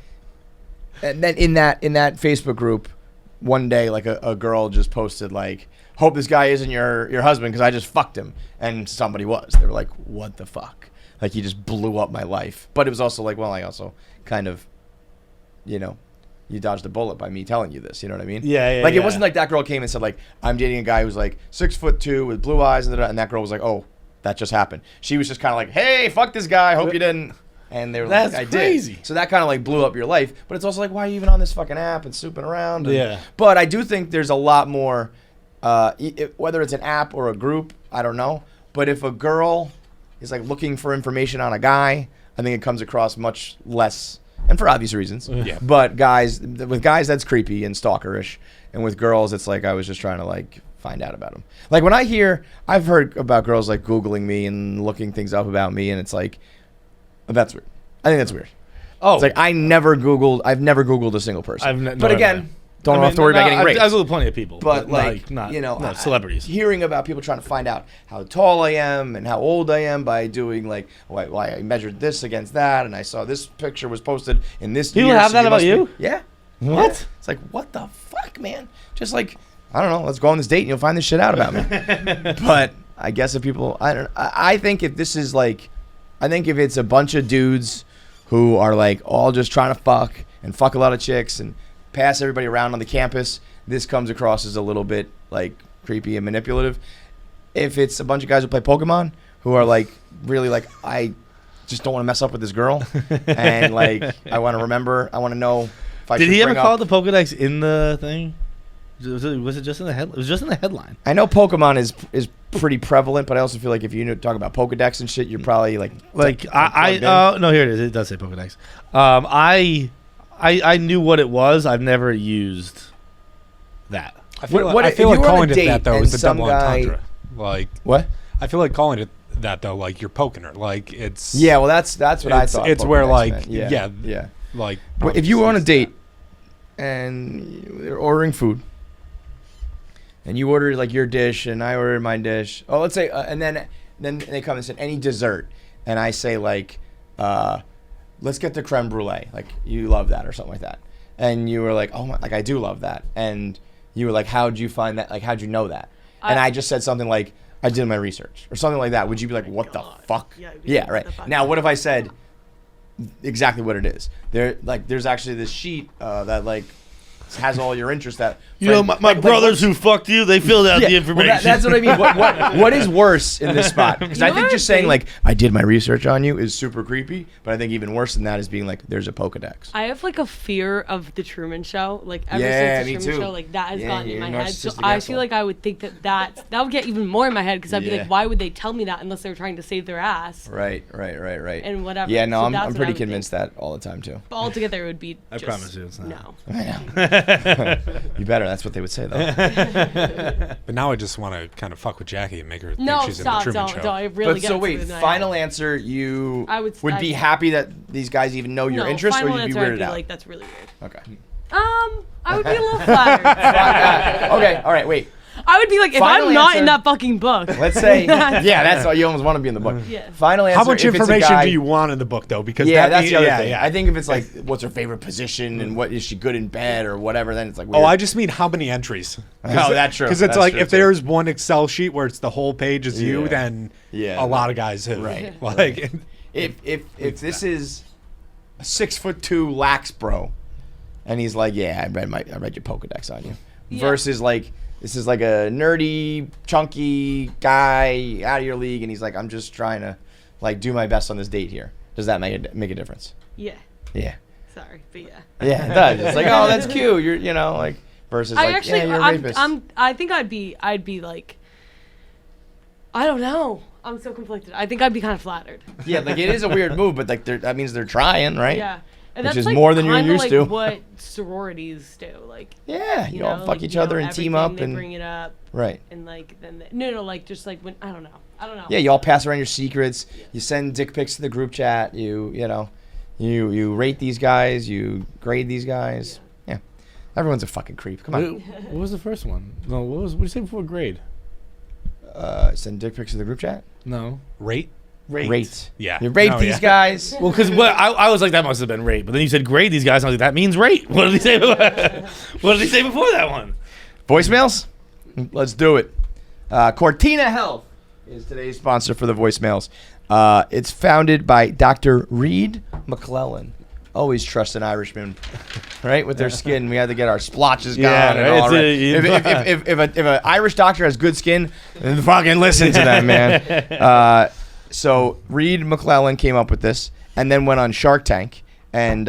and then in that Facebook group, one day like a girl just posted like, "Hope this guy isn't your husband because I just fucked him," and somebody was. They were like, "What the fuck?" Like he just blew up my life. But it was also like, well, I also kind of, you dodged a bullet by me telling you this. You know what I mean? Yeah, yeah, Like yeah. it wasn't like that girl came and said like, I'm dating a guy who's like 6'2" with blue eyes and that girl was like, oh, that just happened. She was just kind of like, hey, fuck this guy. Hope you didn't. And they were That's like, I crazy. did. So that kind of like blew up your life. But it's also like, why are you even on this fucking app and snooping around? And- Yeah. But I do think there's a lot more, whether it's an app or a group, I don't know. But if a girl is like looking for information on a guy, I think it comes across much less, and for obvious reasons. Yeah. But with guys, that's creepy and stalkerish. And with girls, it's like I was just trying to like find out about them. Like when I've heard about girls like Googling me and looking things up about me, and it's like, that's weird. I think that's weird. Oh, It's like I've never Googled a single person. But again, don't have to worry about getting raped. I've Googled plenty of people, But like, not not celebrities. Hearing about people trying to find out how tall I am and how old I am by doing like, why I measured this against that, and I saw this picture was posted in this. People year, have so that about must you? be- Yeah. What? Yeah. It's like, what the fuck, man? Just like, I don't know. Let's go on this date and you'll find this shit out about me. But I guess if people, I think if this is like, I think if it's a bunch of dudes who are like all just trying to fuck a lot of chicks and pass everybody around on the campus, this comes across as a little bit like creepy and manipulative. If it's a bunch of guys who play Pokemon who are like really like, I just don't want to mess up with this girl, and like I want to know if I Did should he ever bring call up- the Pokedex in the thing? Was it just in the head? It was just in the headline. I know Pokemon is pretty prevalent, but I also feel like if you talk about Pokedex and shit, you're probably like No, here it is. It does say Pokedex. I knew what it was. I've never used that. I feel What like, I if feel you like were on a calling it date that though and is a some double guy- entendre. Like What? I feel like calling it that though, like you're poking her. Like it's Yeah, well, that's what I thought. It's where Pokedex like meant. yeah, like Well, if you were on a date and you're ordering food, and you ordered like your dish and I ordered my dish. Oh, let's say, and then they come and say any dessert, and I say like, let's get the creme brulee. Like you love that or something like that, and you were like, oh my, like I do love that, and you were like, how'd you find that? Like how'd you know that? And I just said something like, I did my research or something like that. Would you be like, what the fuck? Yeah, I'd be Yeah, like, what right. the fuck? Now, what if I said exactly what it is? There's actually this sheet that like has all your interests that You know, my brothers who fucked you, they filled out the well, information. that's what I mean. What is worse in this spot? Because I You know think what just I saying think? like I did my research on you is super creepy. But I think even worse than that is being like there's a Pokedex. I have like a fear of the Truman Show. Like ever Yeah, since me the Truman too. Show, like that has Yeah, gotten in you're my a head. So narcissistic I asshole. feel like I would think that would get even more in my head because I'd be Yeah. like, why would they tell me that unless they were trying to save their ass? Right. And whatever. Yeah, no, So I'm that's what I pretty would convinced that all the time too. But altogether, it would be. I Just, promise you it's not. No. I know. You better. That's what they would say though. But now I just want to kind of fuck with Jackie and make her think No, she's stop! in the Truman Don't! Show. Don't! It really But gets so wait, in my final head. answer. You I would- be I- happy that these guys even know your No, interests, or final you'd be answer, I'd weirded be out. like, that's really weird. Okay. I would be a little flattered. Okay. All right. Wait. I would be like, if Final I'm not in answer. that fucking book. Let's say. Yeah, that's all. You almost want to be in the book. Yeah. Final answer. How much if it's a information guy- do you want in the book though? Because Yeah, that that's means- the other yeah, thing. yeah. I think if it's like, what's her favorite position and what is she good in bed or whatever, then it's like weird. Oh, I just mean how many entries. Oh, that's true. Because it's That's like true, if too. there's one Excel sheet where it's the whole page is you, Yeah. then Yeah. a lot of guys have. Right. Like, if this is a 6'2" lax bro, and he's like, yeah, I read your Pokedex on you, Yeah. versus like this is like a nerdy, chunky guy out of your league, and he's like, I'm just trying to like do my best on this date here. Does that make a difference? Yeah. Yeah. Sorry, but yeah. Yeah, it does. It's like, oh, that's cute. You're, like, versus I like, actually, yeah, you're a rapist. I think I'd be like, I don't know. I'm so conflicted. I think I'd be kind of flattered. Yeah, like it is a weird move, but like that means they're trying, right? Yeah. And Which that's is like more than you're kinda used like to. what sororities do. Like, Yeah, you all know, fuck like, each you other know, and team everything, up they and bring it up. right. And like, then no, like just like when, I don't know. Yeah, you all pass around your secrets. You send dick pics to the group chat. You rate these guys. You grade these guys. Yeah. Everyone's a fucking creep. Come on. What was the first one? No, what did you say before grade? Send dick pics to the group chat. No. rate? Rate. Yeah. You rate No, these yeah. guys. Well, because I was like, that must have been rate. But then you said grade these guys. And I was like, that means rate. What did he say? What did he say before that one? Voicemails? Let's do it. Cortina Health is today's sponsor for the voicemails. It's founded by Dr. Reed McClellan. Always trust an Irishman, right? With their skin, we had to get our splotches gone. Yeah, and all, it's right? If an Irish doctor has good skin, then fucking listen to them, man. So Reed McClellan came up with this, and then went on Shark Tank, and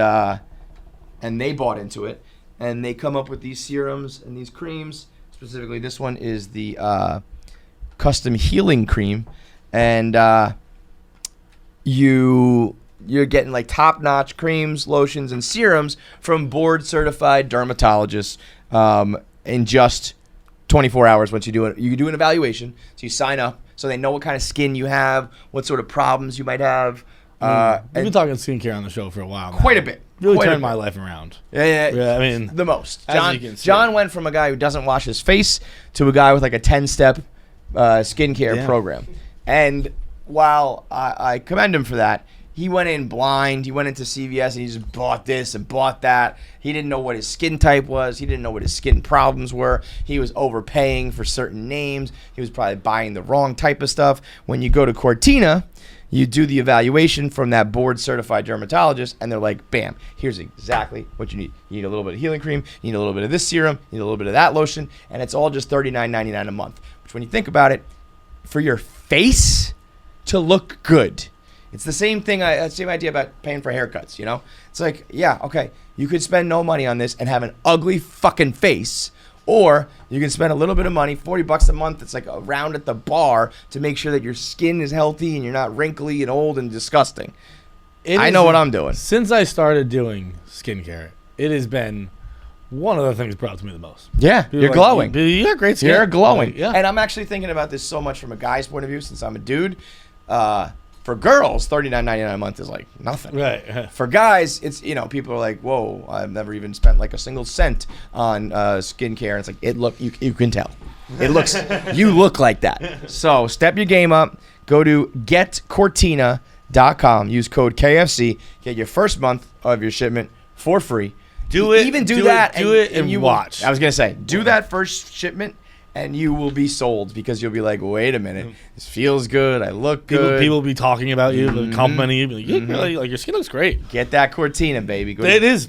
they bought into it, and they come up with these serums and these creams. Specifically, this one is the custom healing cream, and you're getting like top-notch creams, lotions, and serums from board-certified dermatologists in just 24 hours. Once you do it, you do an evaluation. So you sign up, so they know what kind of skin you have, what sort of problems you might have. We've and been talking skincare on the show for a while now. quite a bit. Really Quite a turned bit. my life around. Yeah, Yeah, I mean, the most. as John, you can see. John went from a guy who doesn't wash his face to a guy with like a 10-step skincare Yeah. program. And while I commend him for that, he went in blind. He went into CVS and he just bought this and bought that. He didn't know what his skin type was. He didn't know what his skin problems were. He was overpaying for certain names. He was probably buying the wrong type of stuff. When you go to Cortina, you do the evaluation from that board-certified dermatologist, and they're like, bam, here's exactly what you need. You need a little bit of healing cream, you need a little bit of this serum, you need a little bit of that lotion, and it's all just $39.99 a month. Which, when you think about it, for your face to look good, it's the same thing. Same idea about paying for haircuts. You know, it's like, yeah, okay, you could spend no money on this and have an ugly fucking face. Or you can spend a little bit of money, $40 a month. It's like around at the bar to make sure that your skin is healthy and you're not wrinkly and old and disgusting. I know what I'm doing. Since I started doing skincare, it has been one of the things brought to me the most. Yeah, People you're are glowing. You got great skin. You're glowing. Like, yeah. And I'm actually thinking about this so much from a guy's point of view, since I'm a dude. For girls, $39.99 a month is like nothing. Right. For guys, it's, people are like, whoa, I've never even spent like a single cent on skincare. It's like, you can tell. It looks, you look like that. So step your game up. Go to getcortina.com. Use code KFC. Get your first month of your shipment for free. Do it. Even do it, that. Do it and you watch. I was going to say, do that first shipment and you will be sold, because you'll be like, wait a minute. This feels good. I look good. People will be talking about you, complimenting you. Be like, you really, like, your skin looks great. Get that Cortina, baby. Go It is.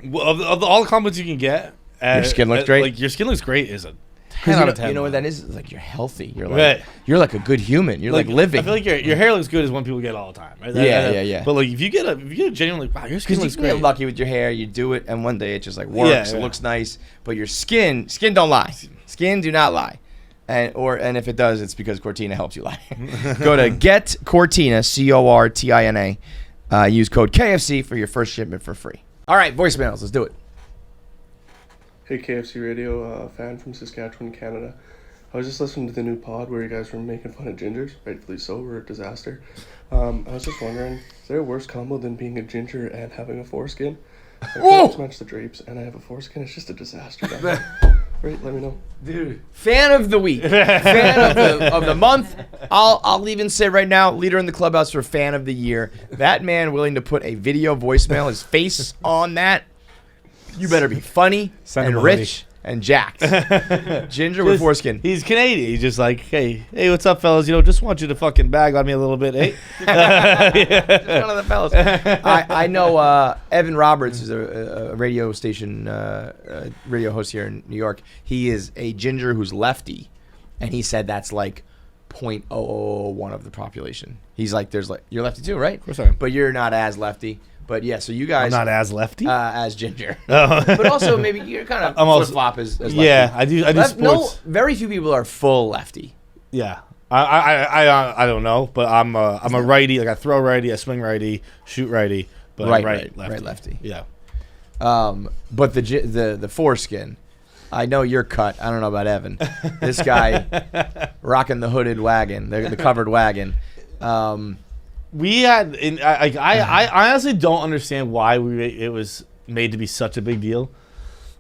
Of all the compliments you can get, Your skin looks great? Like, your skin looks great is a 10 You out know, of 10. you know what that is? It's like you're healthy. You're like Right. you're like a good human. You're like living. I feel like your hair looks good is one people get all the time. Right? Yeah. But like if you get a genuine, like, wow, your skin Because you looks can great. get lucky with your hair, you do it, and one day it just like works. Yeah. It looks nice, but your skin don't lie. Skin do not lie, and if it does, it's because Cortina helps you lie. Go to Get Cortina, Cortina. Use code KFC for your first shipment for free. All right, voicemails. Let's do it. Hey, KFC Radio, fan from Saskatchewan, Canada. I was just listening to the new pod where you guys were making fun of gingers, rightfully so, we're a disaster. I was just wondering, is there a worse combo than being a ginger and having a foreskin? I forgot to match the drapes, and I have a foreskin. It's just a disaster. Right, let me know. Dude, fan of the week, fan of the month. I'll even say right now, leader in the clubhouse for fan of the year. That man willing to put a video voicemail, his face on that. You better be funny Send and him rich and jacked. Ginger with foreskin. He's Canadian. He's just like, hey, what's up, fellas? Just want you to fucking bag on me a little bit, eh? Just one of the fellas. I know Evan Roberts is a radio station radio host here in New York. He is a ginger who's lefty, and he said that's like 0.001 of the population. He's like, you're lefty too, right? Of course I am. But you're not as lefty. But yeah, so you guys I'm not as lefty. as ginger, Oh. but also maybe you're kind of I'm also- flip flop as lefty. Yeah, I do sports. No, very few people are full lefty. Yeah, I don't know, but I'm a righty. Like I throw righty, I swing righty, shoot righty, but right lefty. Yeah. But the foreskin, I know you're cut. I don't know about Evan. This guy rocking the hooded wagon, the covered wagon. We had, I honestly don't understand why it was made to be such a big deal.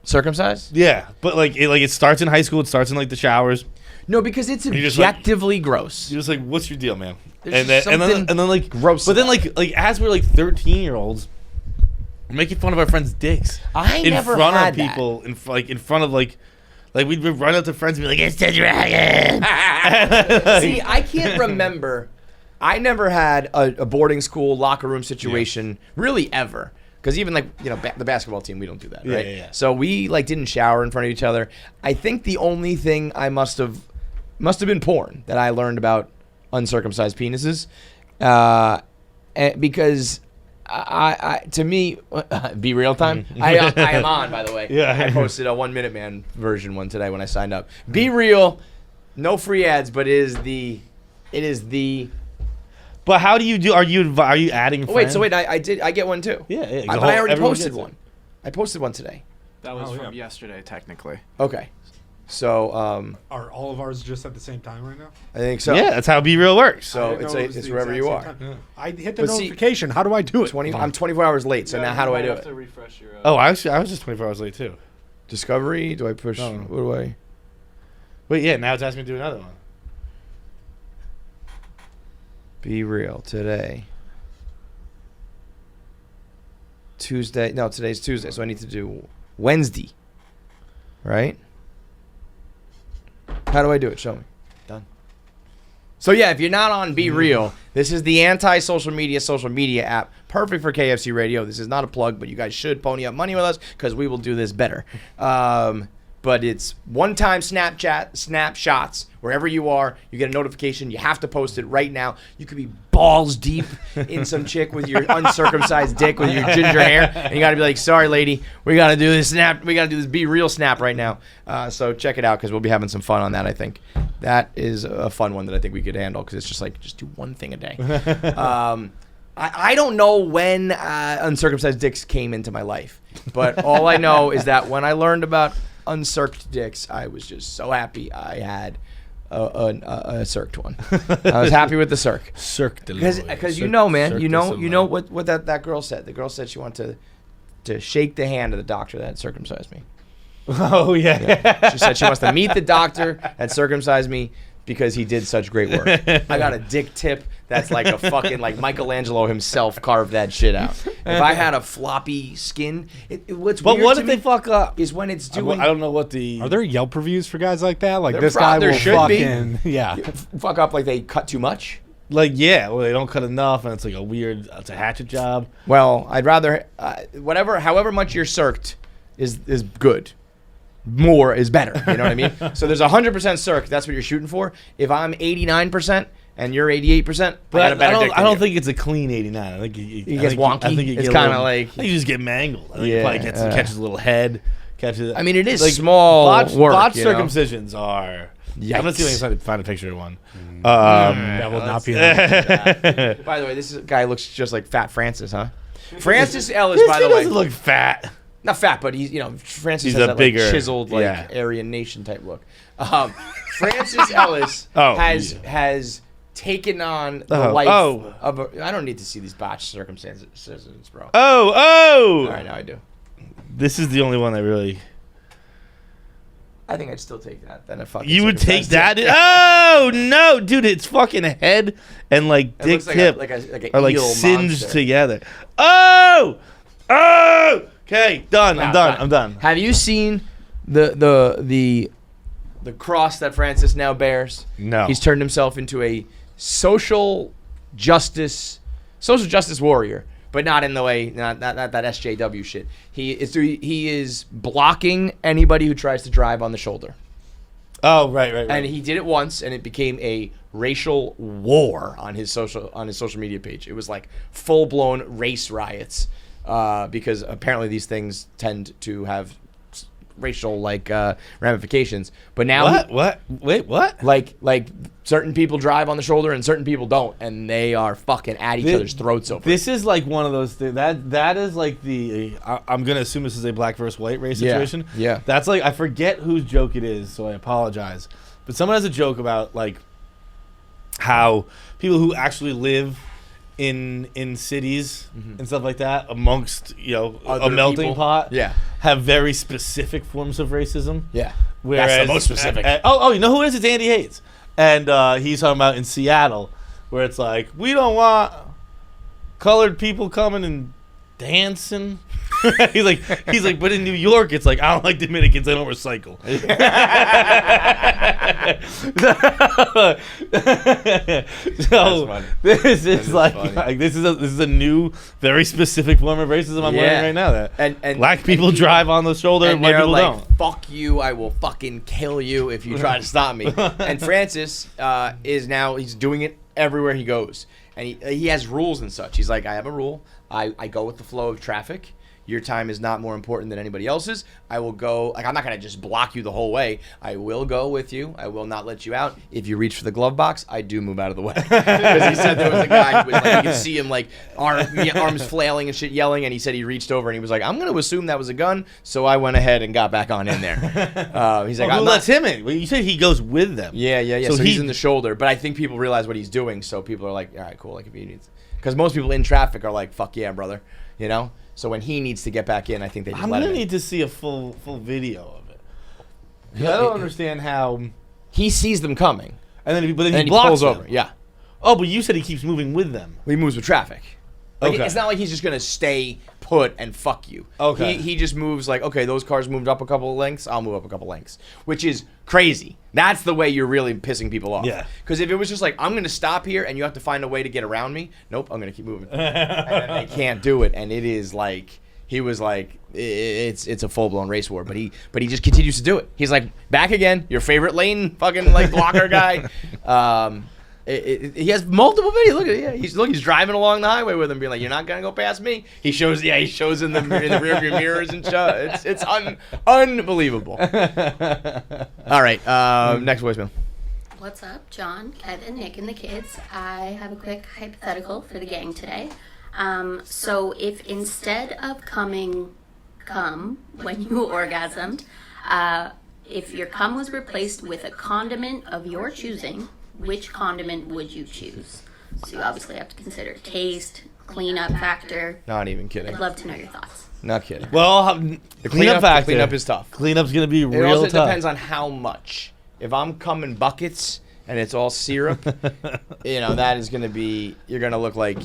Circumcised? Yeah, but it starts in high school. It starts in like the showers. No, because it's you're just like- objectively gross. You're just like, what's your deal, man? There's And just then like gross But then about like as we're like 13-year-olds, we're making fun of our friends' dicks I in never front had of people, in front of like we'd run up to friends and be like, it's the dragon. See, I can't remember. I never had a boarding school locker room situation really ever. Because even like the basketball team, we don't do that, right? Yeah. So we like didn't shower in front of each other. I think the only thing I must have been porn that I learned about uncircumcised penises, because I to me, BeReal time. I am on, by the way. Yeah. I posted a 1 Minute Man version one today when I signed up. BeReal, no free ads, but it is the. But how do you do? Are you adding? Oh, wait, so wait, I get one too. Yeah. But I already everyone posted gets it. one. I posted one today. That was Oh, from yeah. yesterday, technically. Okay. So Are all of ours just at the same time right now? I think so. Yeah, that's how BeReal works. So I didn't know it was it's the wherever exact you same are. time. I hit the But see- notification. How do I do it? I'm 24 hours late. So now how do I do have it? to refresh your. Oh, I was just 24 hours late too. Discovery? Do I push? No. What do I? Wait, yeah. Now it's asking me to do another one. BeReal today. Tuesday. No, today's Tuesday, so I need to do Wednesday. Right? How do I do it? Show me. Done. So yeah, if you're not on BeReal, this is the social media app, perfect for KFC Radio. This is not a plug, but you guys should pony up money with us because we will do this better. But it's one-time snapshots wherever you are. You get a notification. You have to post it right now. You could be balls deep in some chick with your uncircumcised dick with your ginger hair, and you got to be like, "Sorry, lady, we got to do this snap. We got to do this BeReal snap right now." So check it out because we'll be having some fun on that. I think that is a fun one that I think we could handle because it's just do one thing a day. I don't know when uncircumcised dicks came into my life, but all I know is that when I learned about uncirced dicks, I was just so happy I had a circed one. I was happy with the circ. Cirque Because you know, man, you know what that girl said. The girl said she wanted to shake the hand of the doctor that had circumcised me. Oh yeah. She said she wants to meet the doctor that circumcised me because he did such great work. I got a dick tip that's like a fucking, like Michelangelo himself carved that shit out. If I had a floppy skin, what's But weird what to if me they fuck up? is when it's doing. I don't know what the. Are there Yelp reviews for guys like that? Like There this guy there will should be. fucking yeah. fuck up like they cut too much. Like yeah, well they don't cut enough, and it's like a weird. It's a hatchet job. Well, I'd rather however much you're circed is good. More is better. You know what I mean? So there's 100% circ. That's what you're shooting for. If I'm 89% and you're 88%, But I got a better dick I than don't you. think it's a clean 89. I think He gets wonky. I think you It's get a kinda little- like- I think you just get mangled. I think Yeah, it probably catches a little head. Catches. I mean, it is like, small work. Botched you know? circumcisions are. I'm gonna see if I can find a picture of one. That will not be. By the way, this guy looks just like Fat Francis, huh? Francis Ellis, This by dude the way, doesn't look fat. not fat, but he's Francis He's has a that bigger- like, chiseled, like yeah. Aryan Nation type look. Francis Ellis Oh, has taken on the Oh, life oh. of a. I don't need to see these botched circumstances, bro. Oh. All right, now I do. This is the only one that really. I think I'd still take that than a fucking. You would take circumcised that? dick. Oh no, dude! It's fucking head and like It dick looks like tip like a are like eel singed monster. together. Okay, done. I'm done. I'm done. Have you seen the cross that Francis now bears? No. He's turned himself into a social justice warrior, but not in the way not that SJW shit. He is blocking anybody who tries to drive on the shoulder. Oh right. And he did it once, and it became a racial war on his social media page. It was like full blown race riots because apparently these things tend to have racial ramifications. But now What? Wait, what? like certain people drive on the shoulder and certain people don't, and they are fucking at each other's throats over. This is like one of those things that is like the. I'm gonna assume this is a black versus white race Yeah, situation. yeah. That's like I forget whose joke it is, so I apologize. But someone has a joke about like how people who actually live in cities and stuff like that amongst a Other melting people. pot Yeah. have very specific forms of racism. Yeah. Whereas, That's the most specific. You know who it is? It's Andy Hayes. And he's talking about in Seattle, where it's like, we don't want colored people coming and dancing. he's like, but in New York, it's like, I don't like Dominicans, they don't recycle. So funny. this is funny. this is a new, very specific form of racism I'm learning right now. That And black people drive on the shoulder and white they're people like, don't. fuck you, I will fucking kill you if you try to stop me. And Francis he's doing it everywhere he goes. And he has rules and such. He's like, I have a rule. I go with the flow of traffic. Your time is not more important than anybody else's. I will go, I'm not going to just block you the whole way. I will go with you. I will not let you out. If you reach for the glove box, I do move out of the way. Because he said there was a guy who was like, you could see him like arms flailing and shit yelling, and he said he reached over and he was like, I'm going to assume that was a gun, so I went ahead and got back on in there. He's like, Who I'm lets not. him in? Well, you said he goes with them. Yeah. So So, he- he's in the shoulder, but I think people realize what he's doing, so people are like, all right, cool. Like if he needs, because most people in traffic are like, fuck yeah, brother, you know. So when he needs to get back in, I think they just I'm let gonna him in. need to see a full video of it. I don't understand how. He sees them coming, But then and he he blocks pulls them. over. Yeah, Oh, but you said he keeps moving with them. he moves with traffic. Like, Okay. it's not like he's just gonna stay put and fuck you. Okay. He just moves like, okay, those cars moved up a couple of lengths, I'll move up a couple lengths, which is crazy. That's the way you're really pissing people off. Yeah. Because if it was just like, I'm gonna stop here and you have to find a way to get around me, nope, I'm gonna keep moving. And then they can't do it, and it is like. He was like, it's a full blown race war, but he just continues to do it. He's like, back again, your favorite lane, fucking like blocker guy. He has multiple videos. Look at it. Yeah, he's driving along the highway with him, being like, you're not gonna go past me. He shows in the rearview mirrors and shit. It's unbelievable. All right, next voicemail. What's up, John, Kevin, Nick, and the kids? I have a quick hypothetical for the gang today. So if instead of come when you orgasmed, if your cum was replaced with a condiment of your choosing, which condiment would you choose? So you obviously have to consider taste, cleanup factor. Not even kidding. I'd love to know your thoughts. Not kidding. Well, The cleanup factor. Cleanup is tough. Cleanup's gonna be It real also tough. depends on how much. If I'm coming buckets and it's all syrup, that is gonna be. You're gonna look like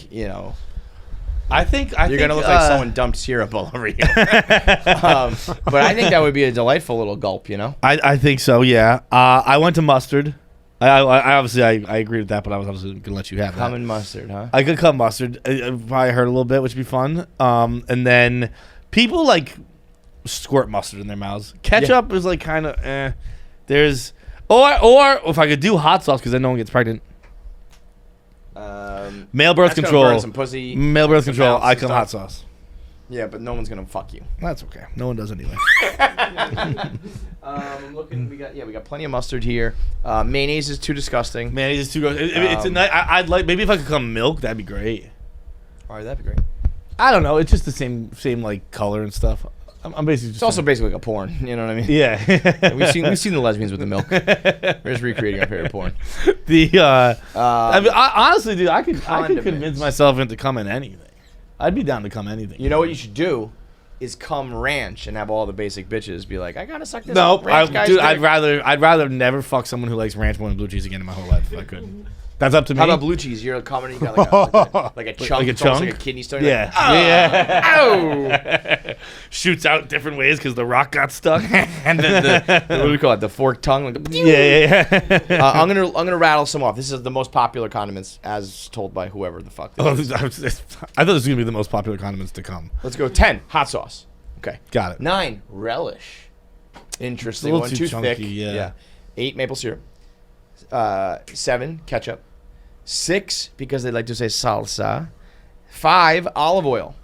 I think you're gonna look like someone dumped syrup all over you. But I think that would be a delightful little gulp. I think so. Yeah. I went to mustard. I obviously I agree with that, but I was obviously gonna let you have that. Common mustard, huh? I could cut mustard. It probably hurt a little bit, which would be fun. And then people squirt mustard in their mouths. Ketchup is kind of There's or if I could do hot sauce because then no one gets pregnant. Male birth That's gonna control. burn some pussy. Male birth some control. mouths I and come stuff. hot sauce. Yeah, but no one's gonna fuck you. That's okay. No one does anyway. I'm looking. We got plenty of mustard here. Mayonnaise is too disgusting. Man, it's too gross. It's a nice. I'd like maybe if I could come milk, that'd be great. All right, that'd be great. I don't know. It's just the same color and stuff. I'm basically just. It's also basically like a porn. You know what I mean? Yeah. We've seen the lesbians with the milk. We're just recreating our favorite porn. I mean, honestly, dude, I could Condiments. convince myself into coming anything. I'd be down to come anything. You know what you should do is come ranch and have all the basic bitches be like, I gotta suck this. Nope. ranch guy's Dude, dick." I'd rather never fuck someone who likes ranch more than blue cheese again in my whole life if I could. That's up to me. How about blue cheese? You're coming and you got like a chunk. Like a It's almost chunk? like a kidney stone. You're Yeah. like, Yeah. Shoots out different ways because the rock got stuck. and then what do we call it? The forked tongue. Like, yeah. I'm gonna rattle some off. This is the most popular condiments as told by whoever the fuck. I thought this was gonna be the most popular condiments to come. Let's go. 10 hot sauce. Okay. Got it. 9 relish. Interesting. It's a One little too too chunky, thick. yeah. 8 maple syrup. 7 ketchup. 6 because they like to say salsa. 5 olive oil.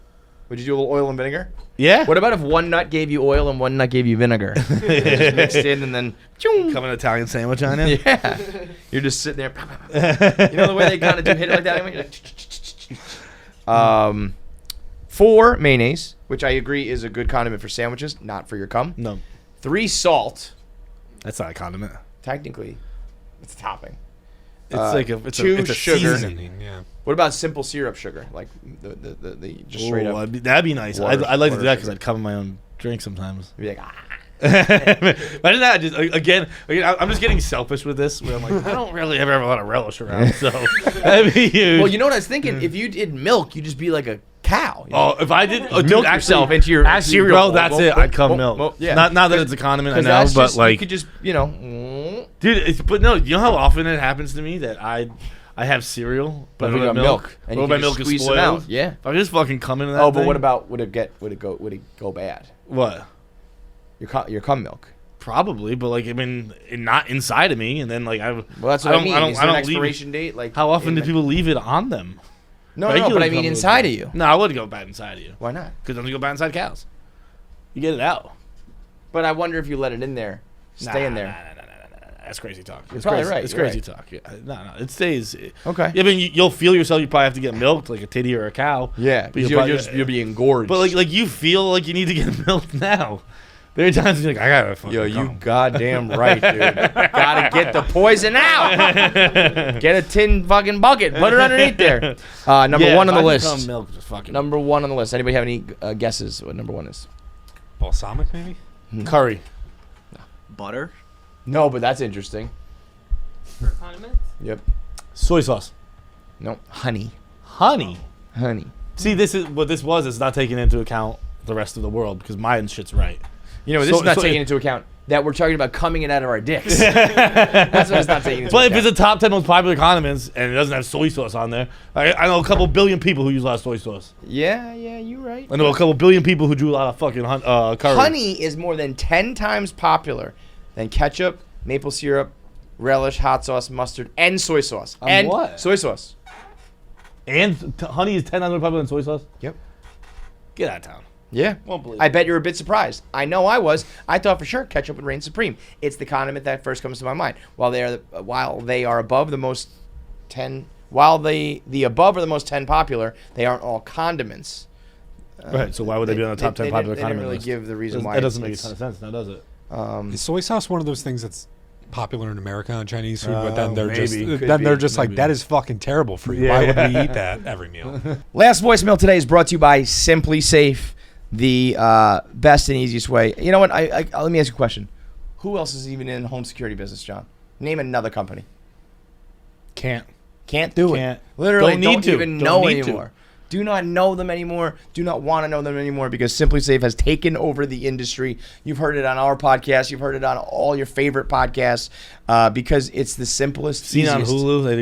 Would you do a little oil and vinegar? Yeah. What about if one nut gave you oil and one nut gave you vinegar? Just mixed in and then. Come an Italian sandwich on it? Yeah. You're just sitting there. You know the way they kind of do hit it like that? Anyway? Like, 4 mayonnaise, which I agree is a good condiment for sandwiches, not for your cum. No. 3 salt. That's not a condiment. Technically, it's a topping. It's 2 it's a sugar. seasoning. Yeah. What about simple syrup sugar? Like the just straight Ooh, up. that'd be nice. water- I'd like to water do that because sugar. I'd cover my own drink sometimes. You'd be like, Imagine that. Just again, I'm just getting selfish with this. Where I'm like, I don't really ever have a lot of relish around, so that'd be huge. well, you know what I was thinking? If you did milk, you'd just be like a cow. You Oh, if I did milk yourself into your cereal bro, bowl. that's Go, it. go, I'd come go, milk. go. Yeah. Not that it's a condiment, I know, that's but just, you like, could just, dude. But no, you know how often it happens to me that I have cereal, but But I we don't have got milk. milk, and Or you my can milk just is squeeze it spoiled. out. Yeah. If I just fucking come into that. Oh, but thing, what about would it go bad? what? Your cum milk. Probably, but like I mean, not inside of me, and then like Well, that's what I mean. Is there an leave it. expiration date? Like How often do in- people leave it on them? No, Regular but I cum mean would inside go- of you. No, I wouldn't go bad inside of you. Why not? Because don't you go bad inside cows? You get it out. But I wonder if you let it in there, stay in there. Nah. That's crazy talk. It's probably crazy, right, It's you're crazy right. talk. Yeah. No. It stays. Okay. I mean, you'll feel yourself. You probably have to get milked like a titty or a cow. Yeah, But you'll be engorged. But like you feel like you need to get milked now. There are times you're like, I gotta fucking yo, you come. goddamn right, dude. Gotta get the poison out. Get a tin fucking bucket. Put it underneath there. Number Yeah, 1 on if the I list. become milk, just fucking Number 1 on the list. Anybody have any guesses what number 1 is? Balsamic, maybe? curry. Butter? No, but that's interesting. For condiments? Yep. Soy sauce. No, honey. Honey. Honey. See, this is what this was. It's not taking into account the rest of the world because my shit's right. You know, this So- is not so taking it- into account that we're talking about coming it out of our dicks. That's what it's not taking into But if account. it's a top 10 most popular condiments and it doesn't have soy sauce on there, I know a couple billion people who use a lot of soy sauce. Yeah, you're right. I know a couple billion people who do a lot of fucking curry. Honey is more than 10 times popular than ketchup, maple syrup, relish, hot sauce, mustard, and soy sauce. On And what? soy sauce. And honey is 10 times more popular than soy sauce? Yep. Get out of town. Yeah. Won't believe I it. bet you're a bit surprised. I know I was. I thought for sure ketchup would reign supreme. It's the condiment that first comes to my mind. While they are above the most 10, while the above are the most 10 popular, they aren't all condiments. Right. So why would they be on the top 10 popular They condiment didn't really list? give the reason why. It doesn't make a ton of sense now, does it? Is soy sauce one of those things that's popular in America on Chinese food, but then they're maybe. just like, that is fucking terrible for you. Why would we eat that every meal? Last voicemail today is brought to you by Simply Safe, the best and easiest way. You know what? Let me ask you a question. Who else is even in the home security business, John? Name another company. Can't Do Can't. it. Literally Don't don't, need to. even Don't know need to. anymore. Do not know them anymore. Do not want to know them anymore because Simply Safe has taken over the industry. You've heard it on our podcast. You've heard it on all your favorite podcasts because it's the simplest, seen on easiest. Hulu. They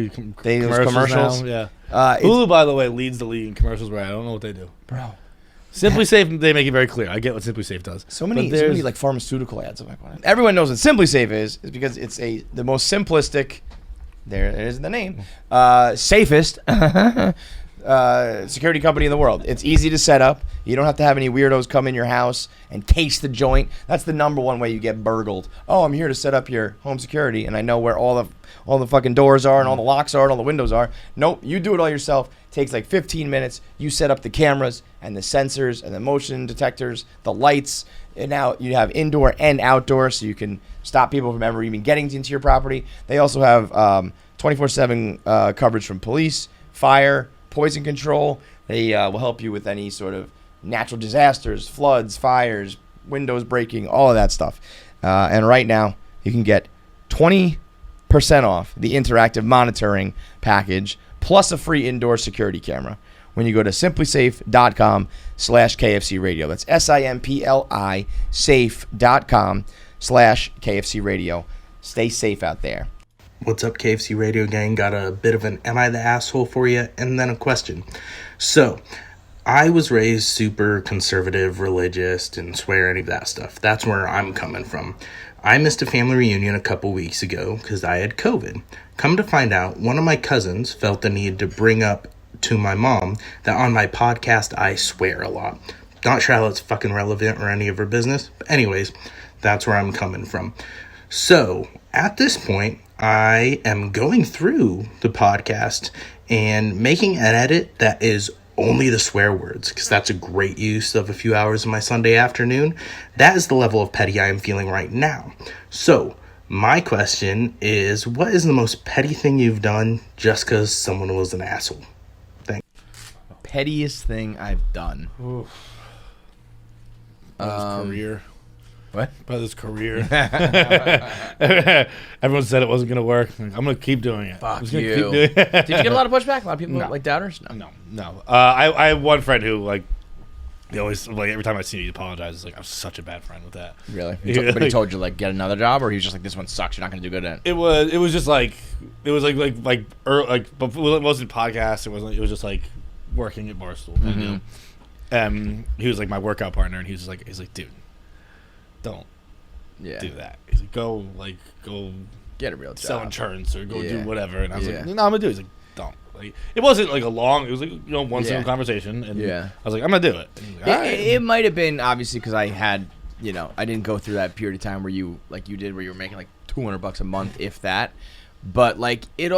do commercials. now. Yeah. Hulu, by the way, leads the league in commercials where I don't know what they do. Bro. Simply Safe, they make it very clear. I get what Simply Safe does. So many But there's- like pharmaceutical ads. I'm like, what? Everyone knows what Simply Safe is because it's the most simplistic. There it is in the name. Safest security company in the world. It's easy to set up. You don't have to have any weirdos come in your house and case the joint. That's the number one way you get burgled. Oh, I'm here to set up your home security, and I know where all the fucking doors are and all the locks are and all the windows are. Nope, you do it all yourself. Takes like 15 minutes. You set up the cameras and the sensors and the motion detectors, the lights, and now you have indoor and outdoor, so you can stop people from ever even getting into your property. They also have 24/7 coverage from police, fire, poison control. They will help you with any sort of natural disasters, floods, fires, windows breaking, all of that stuff. And right now, you can get 20% off the interactive monitoring package plus a free indoor security camera when you go to simplysafe.com/KFC radio. That's SIMPLI safe.com/KFC radio. Stay safe out there. What's up, KFC Radio Gang? Got a bit of an am I the asshole for you, and then a question. So, I was raised super conservative, religious, didn't swear, any of that stuff. That's where I'm coming from. I missed a family reunion a couple weeks ago because I had COVID. Come to find out, one of my cousins felt the need to bring up to my mom that on my podcast I swear a lot. Not sure how it's fucking relevant or any of her business. But anyways, that's where I'm coming from. So, at this point, I am going through the podcast and making an edit that is only the swear words, because that's a great use of a few hours of my Sunday afternoon. That is the level of petty I am feeling right now. So, my question is, what is the most petty thing you've done just because someone was an asshole? Thanks. Pettiest thing I've done. career. What? About his career. Everyone said it wasn't going to work. I'm going to keep doing it. Fuck I'm just gonna you. keep doing it. Did you get a lot of pushback? A lot of people No. like doubters? No. I have one friend who, like, he always, like, every time I see him, he apologizes. Like, I'm such a bad friend with that. Really? Yeah, But he like- told you, like, get another job, or he was just like, this one sucks, you're not going to do good at it? It was just like, it was like, but it wasn't podcast. It was just like working at Barstool. Mm-hmm. He was like my workout partner, and he's like, dude, don't Yeah. do that. He's like, go Get a real job. sell insurance or go do Yeah. whatever. And I was Yeah. like, no, I'm gonna do it. He's like, don't. Like, it wasn't like a long. It was like one Yeah. single conversation, and Yeah. I was like, I'm gonna do it. And he's like, "All right." It might have been obviously because I had, I didn't go through that period of time where you did, where you were making like $200 a month, if that. But like it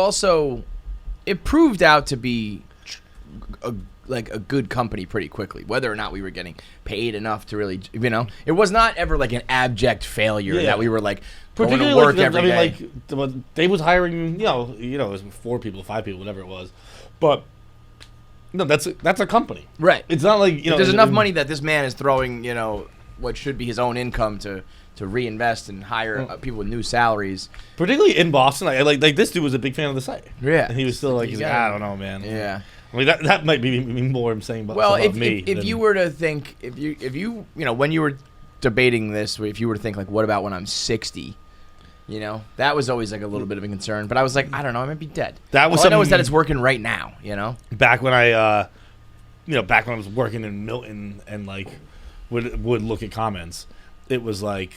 proved out to be a good company pretty quickly, whether or not we were getting paid enough to really, it was not ever like an abject failure Yeah. that we were like going Particularly to work like, every day. they was hiring, it was 4 people, 5 people, whatever it was. But no, that's a company, Right. It's not like There's enough money that this man is throwing, what should be his own income to reinvest and hire people with new salaries. particularly in Boston. Like this dude was a big fan of the site. Yeah. and he was still like, he's like, gotta- I don't know, man. Yeah. I mean that might be more him saying about, Well, about if me. if than- you were to think, if you when you were debating this, if you were to think like, what about when I'm 60? That was always like a little bit of a concern. But I was like, I don't know, I might be dead. That was All I know is something- that it's working right now. back when I was working in Milton and like would look at comments, it was like,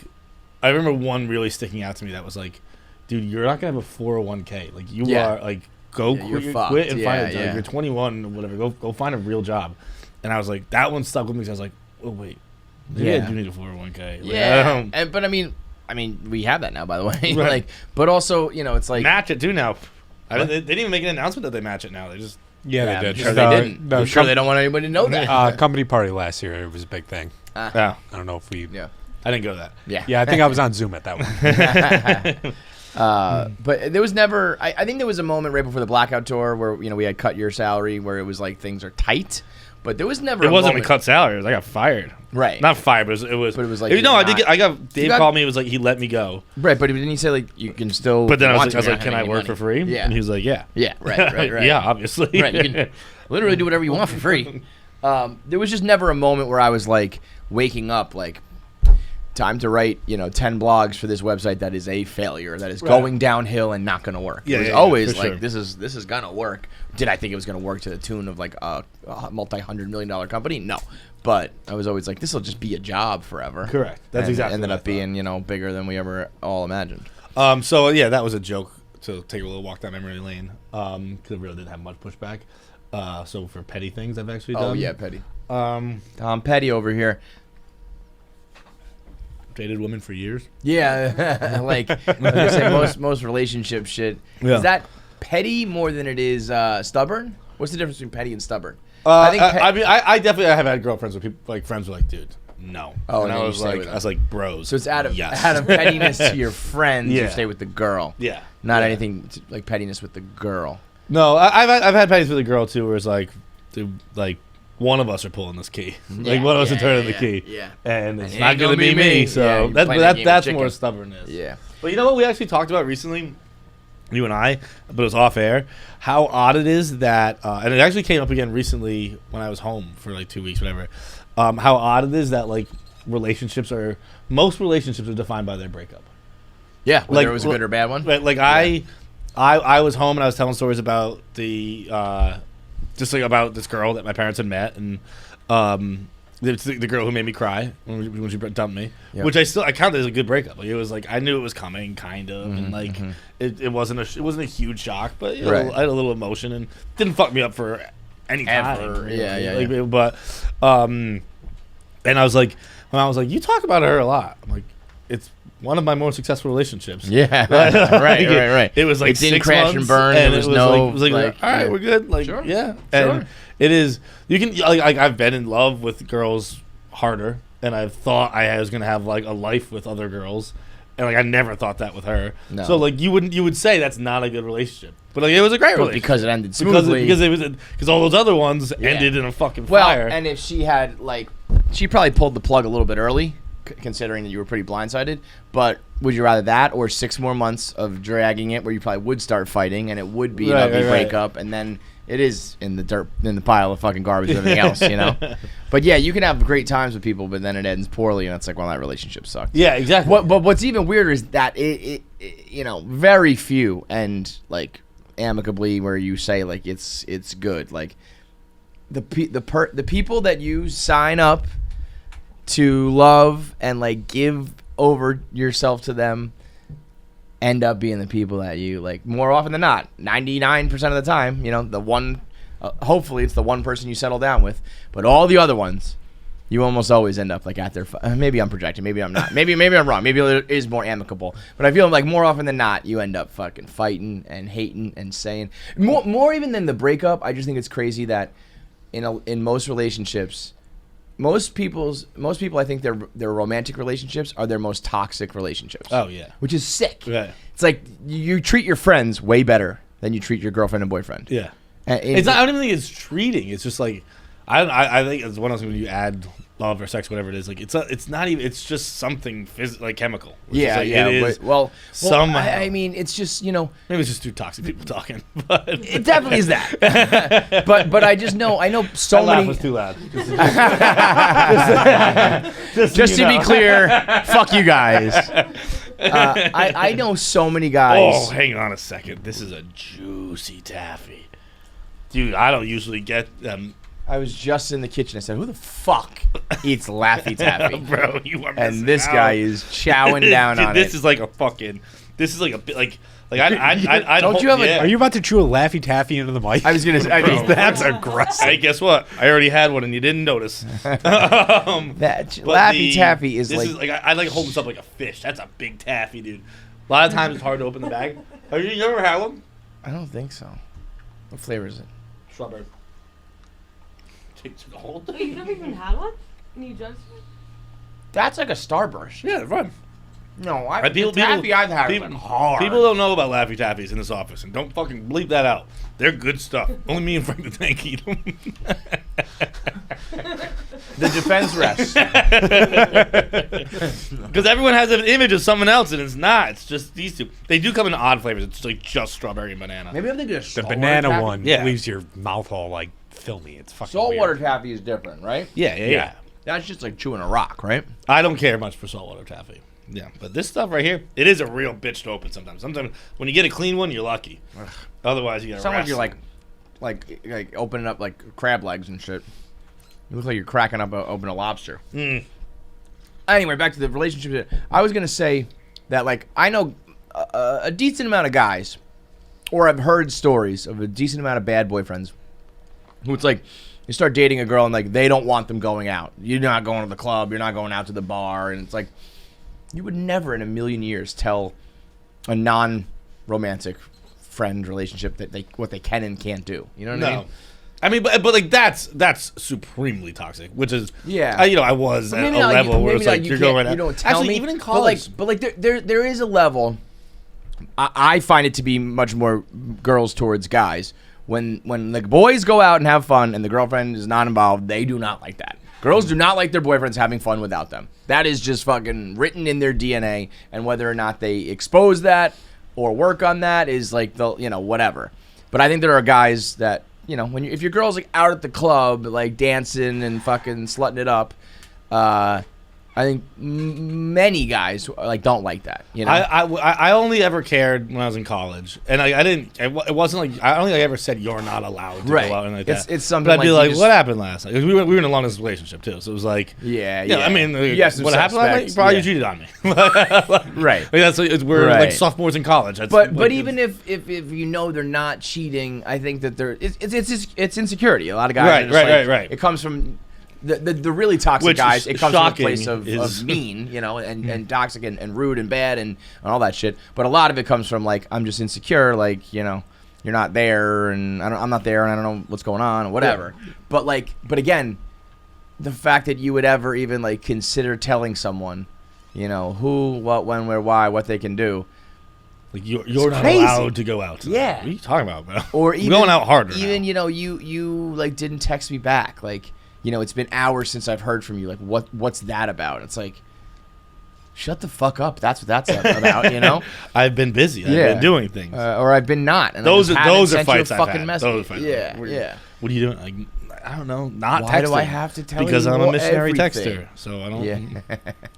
I remember one really sticking out to me that was like, dude, you're not gonna have a 401k. Like you Yeah. are like, go Yeah, you're quit, fucked. quit and Yeah, find it. yeah. Like, you're 21 or whatever. Go find a real job. And I was like, that one stuck with me. 'Cause I was like, Oh wait. Maybe I Yeah. do need a 401k. Yeah, but I mean, we have that now, by the way. Right. Like, but also, it's like match it too now. They didn't even make an announcement that they match it now. They just Yeah, I'm they did. sure they didn't. I'm sure they don't want anybody to know that. Company party last year, it was a big thing. yeah. I don't know if we. Yeah. I didn't go to that. Yeah. Yeah, I think I was on Zoom at that one. But there was never. I think there was a moment right before the blackout tour where we had cut your salary, where it was like things are tight. But there was never. It a wasn't a moment. cut salary. It was I got fired. Right. Not fired, but it was. But it was like I you're did not- get. I got. Dave got- called me. It was like he let me go. Right, but didn't he say like you can still? But then I want was to, like, you're not can I having work any for free? money. Yeah. And he was like, yeah. Yeah. Right. Yeah, obviously. Right. You can literally do whatever you want for free. There was just never a moment where I was like waking up like, time to write 10 blogs for this website that is a failure, that is going downhill and not going to work. Yeah, it was yeah, always for like sure. this is going to work. Did I think it was going to work to the tune of like a multi-$100 million company? No. But I was always like, this will just be a job forever. Correct. That's And exactly ended what I up being bigger than we ever all imagined. So yeah, that was a joke to take a little walk down memory lane. Because it really didn't have much pushback. So for petty things, I've actually done. Oh yeah, Petty. Tom Petty over here. dated women for years. Yeah, like I was gonna say most relationship shit. Yeah. Is that petty more than it is stubborn? What's the difference between petty and stubborn? I definitely have had girlfriends where people like friends were like, dude, no. Oh, and and I you was stay like, with them. I was like, bros. So it's out of yes. pettiness to your friends, you Yeah. stay with the girl. Yeah. Not Yeah. anything like pettiness with the girl. No, I've had petties with a girl too, where it's like, dude, like one of us are pulling this key, like one of us are turning the key, Yeah. and it's it not ain't gonna be me. So Yeah, you're that's playing that game of that's chicken. more stubbornness. Yeah. But you know what we actually talked about recently, you and I, but it was off air. How odd it is that, and it actually came up again recently when I was home for like 2 weeks, whatever. How odd it is that like most relationships are defined by their breakup. Yeah, whether Like, it was a good or bad one. Like I was home and I was telling stories about just like about this girl that my parents had met, and it's the girl who made me cry when she dumped me, Yeah. which I counted as a good breakup. Like it was like I knew it was coming, kind of, and like it wasn't a huge shock, but Right. I had a little emotion and didn't fuck me up for any time. Ever. really. Yeah, Like, but and I was like, when I was like, you talk about her a lot. I'm like, it's one of my more successful relationships. Yeah, Like, right. It was like It didn't 6 crash months, and burn. and There was no, like, all right, yeah. we're good. Like, Sure. yeah, Sure. and it is. You can like I've been in love with girls harder, and I've thought I was gonna have like a life with other girls, and like I never thought that with her. No. So like you would say that's not a good relationship, but like it was a great Well, relationship because it ended because smoothly. because all those other ones ended in a fucking Well, fire. and if she had she probably pulled the plug a little bit early, considering that you were pretty blindsided. But would you rather that or 6 more months of dragging it, where you probably would start fighting and it would be an Right, ugly right, right. breakup, and then it is in the dirt, in the pile of fucking garbage and everything else, you know? But yeah, you can have great times with people, but then it ends poorly, and it's like, well, that relationship sucked. yeah, exactly. But what's even weirder is that it very few and like amicably where you say like it's good, like the people that you sign up to love and like give over yourself to them end up being the people that you like more often than not, 99% of the time, the one hopefully it's the one person you settle down with, but all the other ones you almost always end up like at their maybe I'm projecting, maybe I'm not, maybe I'm wrong, maybe it is more amicable, but I feel like more often than not you end up fucking fighting and hating and saying more even than the breakup. I just think it's crazy that in most relationships, most people I think their romantic relationships are their most toxic relationships. Oh yeah, Which is sick. Right. It's like you treat your friends way better than you treat your girlfriend and boyfriend. yeah. And It's not, I don't even think it's treating. It's just like I think it's one of those things when you add love or sex, whatever it is. Like it's not even. It's just something like chemical. It's just like, yeah. It is. Well, somehow. I mean, it's just Maybe it's just two toxic people talking. But it definitely is that. but I just know so that laugh many. was too loud. Just to be clear, fuck you guys. I know so many guys. Oh, hang on a second. This is a juicy taffy, dude. I don't usually get them. I was just in the kitchen. I said, "Who the fuck eats Laffy Taffy?" Bro, you are And missing this out. guy is chowing down Dude, on this it. is like a fucking. This is like a bit like I Don't you have a- Are you about to chew a Laffy Taffy into the mic? I was gonna say, That's aggressive. Hey, guess what? I already had one and you didn't notice. that But Laffy Taffy is this like. is like I like to hold this up like a fish. That's a big taffy, dude. A lot of times it's hard to open the bag. Have you ever had one? I don't think so. What flavor is it? Strawberry. Take the whole Wait, thing. you've never even had one? And you just That's like a Starburst. Yeah, they're fun. No, Right, the Taffy I've had is people, like hard. people don't know about Laffy Taffies in this office, and don't fucking bleep that out. They're good stuff. Only me and Frank the Tank eat them. The defense rests. Because everyone has an image of someone else, and it's not. It's just these two. They do come in odd flavors. It's like just strawberry and banana. Maybe I'm thinking of The saltwater banana taffy. one Yeah. leaves your mouth all like filmy. It's fucking Saltwater weird. taffy is different, right? Yeah. That's just like chewing a rock, right? I don't care much for saltwater taffy. Yeah, but this stuff right here, it is a real bitch to open sometimes. Sometimes when you get a clean one, you're lucky. Otherwise, you got to Sounds like you're like opening up like crab legs and shit. You look like you're cracking up open a lobster. Anyway, back to the relationship. Shit. I was gonna say that like I know a decent amount of guys, or I've heard stories of a decent amount of bad boyfriends who it's like you start dating a girl and like they don't want them going out. You're not going to the club. You're not going out to the bar, and it's like you would never in a million years tell a non-romantic friend relationship that what they can and can't do. You know what I mean? I mean, but like that's supremely toxic. Which is Yeah. I was at a level where it's like you're going right you now. don't tell Actually, me. even in college, but like there is a level. I find it to be much more girls towards guys. When like boys go out and have fun and the girlfriend is not involved, they do not like that. Girls do not like their boyfriends having fun without them. That is just fucking written in their DNA, and whether or not they expose that or work on that is like the whatever. But I think there are guys that if your girl's like out at the club like dancing and fucking slutting it up, I think many guys like don't like that. I only ever cared when I was in college, and I didn't. It wasn't like I don't think I ever said you're not allowed to go out and like that. It's something. But I'd be like like, what happened last night? 'Cause we were in a long distance relationship too, so it was like, yeah. I mean, Yes, what happened last night? You probably cheated on me. Right. Like that's we're Right. like sophomores in college. That's But like, even if they're not cheating, I think that it's insecurity. A lot of guys are just Right. It comes from the really toxic Which guys. is It comes from a shocking place of is- mean, and toxic and rude and bad and all that shit. But a lot of it comes from like I'm just insecure, like you're not there and I'm not there and I don't know what's going on or whatever. Yeah. But again, the fact that you would ever even like consider telling someone, who, what, when, where, why, what they can do. like you're not crazy. allowed to go out. Yeah. What are you talking about, bro? Or We're even going out harder. Even now. you like didn't text me back. Like it's been hours since I've heard from you. Like what's that about? It's like shut the fuck up. That's what that's about. I've been busy. I've been doing things. Or I've been not. And those I are just haven't fights sent you a I've fucking had. message. Those are fights. Yeah, Like, yeah. What are you doing? Like, I don't know. Not Why texting. do I have to tell because you I'm a missionary everything? texter, so I don't. Yeah.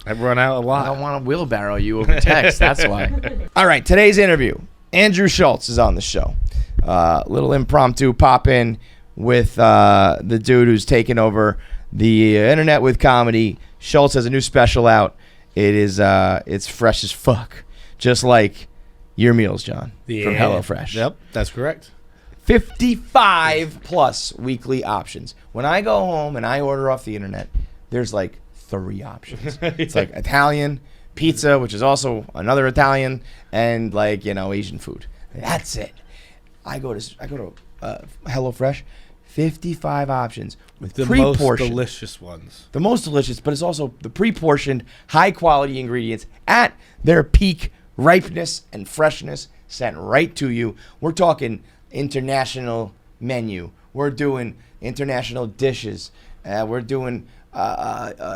I run out a I lot. don't want to wheelbarrow you over text. That's why. All right, today's interview. Andrew Schultz is on the show. Little impromptu pop in with the dude who's taken over the internet with comedy. Schultz has a new special out. It's fresh as fuck, just like your meals, John, from HelloFresh. Yep, that's correct. 55 plus weekly options. When I go home and I order off the internet, there's like 3 options. It's like Italian, pizza, which is also another Italian, and like Asian food. That's it. I go to HelloFresh, 55 options with The most pre-portioned. delicious ones. The most delicious, but it's also the pre-portioned, high-quality ingredients at their peak ripeness and freshness sent right to you. We're talking international menu. We're doing international dishes. We're doing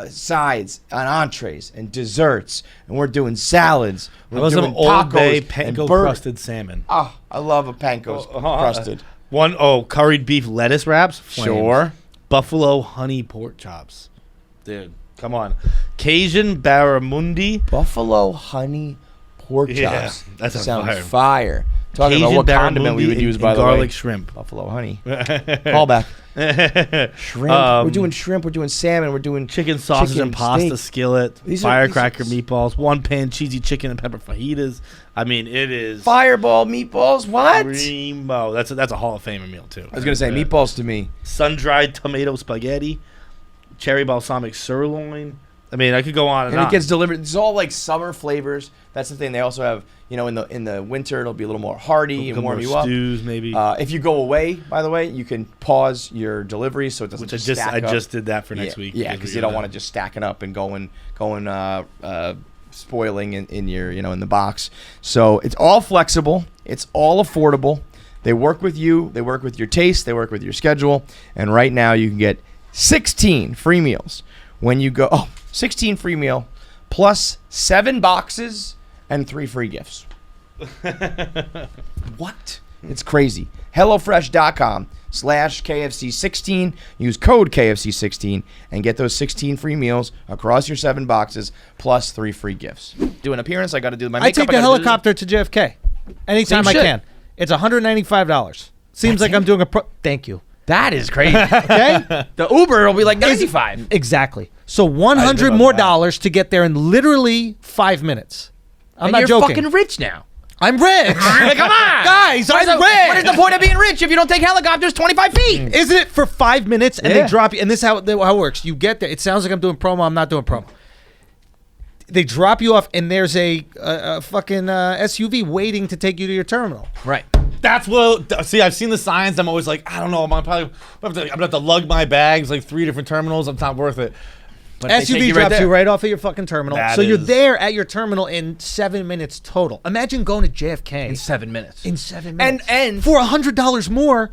sides and entrees and desserts, and we're doing salads. That We're was doing some Old Bay tacos and panko burgers. crusted salmon. Oh, I love a panko crusted. Curried beef lettuce wraps. Flames. Sure. Buffalo honey pork chops. Dude, come on. Cajun barramundi. Buffalo honey pork Yeah, chops. that's on sounds fire. fire. Talking about Cajun what condiment we barramundi would use, and by the way. garlic shrimp. Buffalo honey. Callback. Shrimp. We're doing shrimp. We're doing salmon. We're doing Chicken sausage chicken, and pasta steak. skillet, These are- firecracker meatballs, one pan cheesy chicken and pepper fajitas. I mean, it is Fireball meatballs. What? primo. That's a Hall of Famer meal too. I was gonna say meatballs to me. Sun-dried tomato spaghetti, cherry balsamic sirloin. I mean, I could go on and And on. it gets delivered. It's all like summer flavors. That's the thing. They also have, in the winter it'll be a little more hearty and Couple warm more you up. stews, maybe. If you go away, by the way, you can pause your delivery so it doesn't Which just stack I up. just did that for next week. Yeah, because you don't want to just stack it up and going spoiling in your in the box. So it's all flexible. It's all affordable. They work with you. They work with your taste. They work with your schedule. And right now you can get 16 free meals when you go. 16 free meal plus 7 boxes and 3 free gifts. What? It's crazy. HelloFresh.com/KFC16. Use code KFC16 and get those 16 free meals across your 7 boxes plus 3 free gifts. Do an appearance. I got to do my I makeup. take the helicopter to JFK anytime Same I shit. can. It's $195. Seems like I'm doing Thank you. That is crazy. Okay? The Uber will be like 95. Exactly. So $100 more dollars to get there in literally 5 minutes. I'm And not you're joking. fucking rich now. I'm rich. Come on, Guys, I'm rich. What is the point of being rich if you don't take helicopters 25 feet? Isn't it for 5 minutes and Yeah. they drop you? And this is how it works. You get there. It sounds like I'm doing promo. I'm not doing promo. They drop you off, and there's a fucking SUV waiting to take you to your terminal. Right. That's what. See, I've seen the signs. I'm always like, I don't know. I'm gonna have to lug my bags like 3 different terminals. It's not worth it. But they take SUV you drops there. you right off at your fucking terminal. That So you're is- there at your terminal in 7 minutes total. Imagine going to JFK In 7 minutes. in 7 minutes. And for $100 more.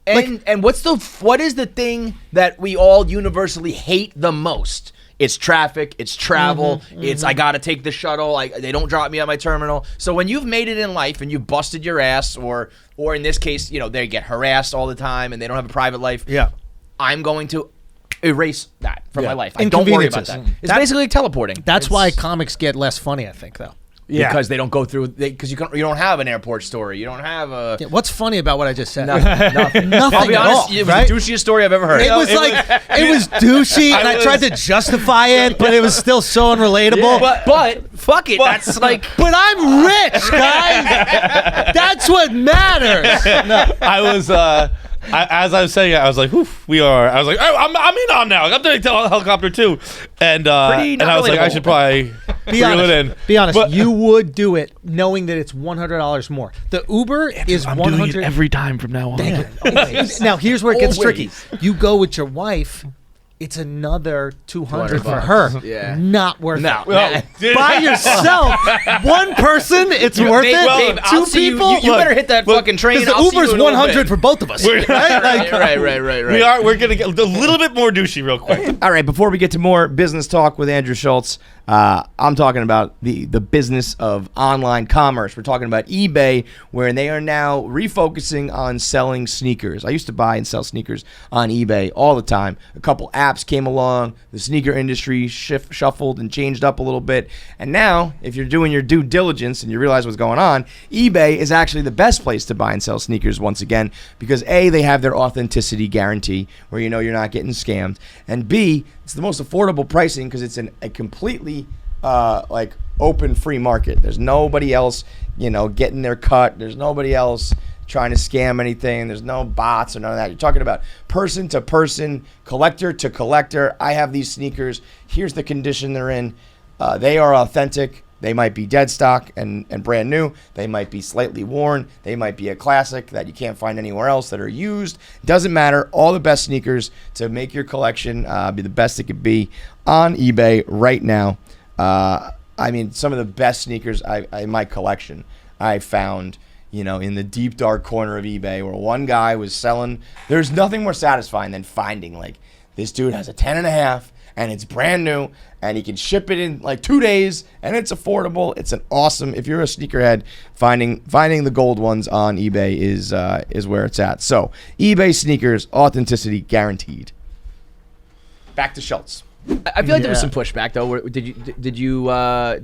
And what is the thing that we all universally hate the most? It's traffic. It's travel. It's I gotta take the shuttle. They don't drop me at my terminal. So when you've made it in life and you've busted your ass, or in this case, they get harassed all the time and they don't have a private life. Yeah. I'm going to erase that from Yeah. my life. I don't worry about Inconveniences. that. It's basically like teleporting. That's It's why comics get less funny, I think, though. Yeah. because they don't go through. Because you don't have an airport story. You don't have a. Yeah, what's funny about what I just said? Nothing. Nothing I'll be at honest. all, It was right? the douchiest story I've ever heard. It was douchey, and I tried to justify it, but it was still so unrelatable. But fuck it. That's like. But I'm rich, guys. That's what matters. I was as I was saying it, I was like, "Oof, we are." I was like, "I'm in on now. I'm doing helicopter too," and Pretty I was like, "I relatable. should probably Be reel it in." honest. Be honest. But- You would do it knowing that it's $100 more. The Uber is I'm 100. doing it every time from now on. Now here's where it gets tricky. Always. You go with your wife. It's another $200 for $200. her. Yeah. Not worth No. it. Well, By yourself, one person, it's worth Babe, it. babe, I'll Two see you. people, You better hit that fucking train. because the I'll see you Uber's in a little 100 bit. for both of us. Right? Like, Right. We're gonna get a little bit more douchey real quick. All right, before we get to more business talk with Andrew Schultz, I'm talking about the business of online commerce. We're talking about eBay, where they are now refocusing on selling sneakers. I used to buy and sell sneakers on eBay all the time. A couple apps came along. The sneaker industry shuffled and changed up a little bit. And now, if you're doing your due diligence and you realize what's going on, eBay is actually the best place to buy and sell sneakers once again, because A, they have their authenticity guarantee, where you know you're not getting scammed, and B, it's the most affordable pricing because it's a completely open free market. There's nobody else, getting their cut. There's nobody else trying to scam anything. There's no bots or none of that. You're talking about person to person, collector to collector. I have these sneakers. Here's the condition they're in. They are authentic. They might be dead stock and brand new. They might be slightly worn. They might be a classic that you can't find anywhere else that are used. Doesn't matter. All the best sneakers to make your collection be the best it could be on eBay right now. Some of the best sneakers in my collection I found, in the deep, dark corner of eBay, where one guy was selling. There's nothing more satisfying than finding, this dude has a 10.5 and it's brand new and he can ship it in 2 days and it's affordable. It's an awesome, if you're a sneakerhead, finding the gold ones on eBay is where it's at. So eBay sneakers, authenticity guaranteed. Back to Schultz. I feel like there was some pushback though. Did you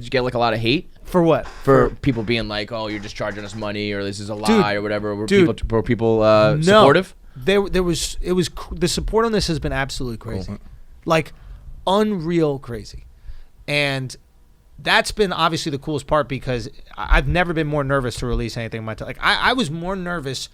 get like a lot of hate For what? for people being like, "Oh, you're just charging us money," or "This is a lie," Dude, or whatever? Were dude. people No. supportive? There was the support on this has been absolutely crazy, like unreal crazy, and that's been obviously the coolest part because I've never been more nervous to release anything in my time. Like I was more nervous.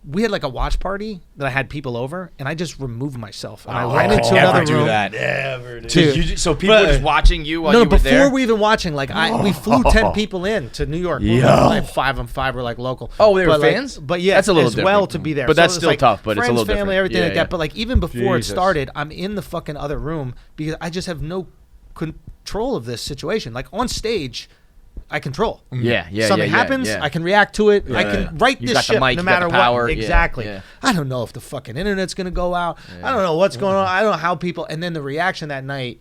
We had like a watch party that I had people over, and I just removed myself. And I ran into another room. Never do. Dude. So people were just watching you while No, you were before there? we even watching, like we flew 10 people in to New York. Like 5 on 5 were like local. Oh, they were But, like, fans? but yeah, That's a little as well different. to be there. But So that's it's still like tough, but it's a friends, little family, different. everything Yeah, like yeah. that. But like even before Jesus. it started, I'm in the fucking other room because I just have no control of this situation. Like on stage, I control. Yeah, Something happens, yeah. I can react to it. I can write You this got the shit mic, no you got matter the power. what. Yeah, Exactly. yeah. I don't know if the fucking internet's gonna go out. I don't know what's going on. I don't know how people. And then the reaction that night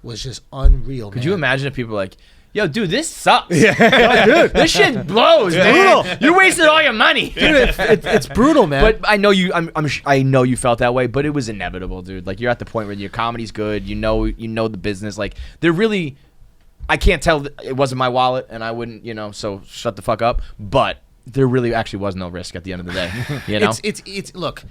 was just unreal. Could you imagine if people were like, "Yo, dude, this sucks. Dude, this shit blows, Brutal. man. You wasted all your money." Dude, it's brutal, man. But I know you. I know you felt that way, but it was inevitable, dude. Like you're at the point where your comedy's good. You know the business. Like they're really. I can't tell. It wasn't my wallet, and I wouldn't. So shut the fuck up. But there really actually was no risk at the end of the day. You know. It's look.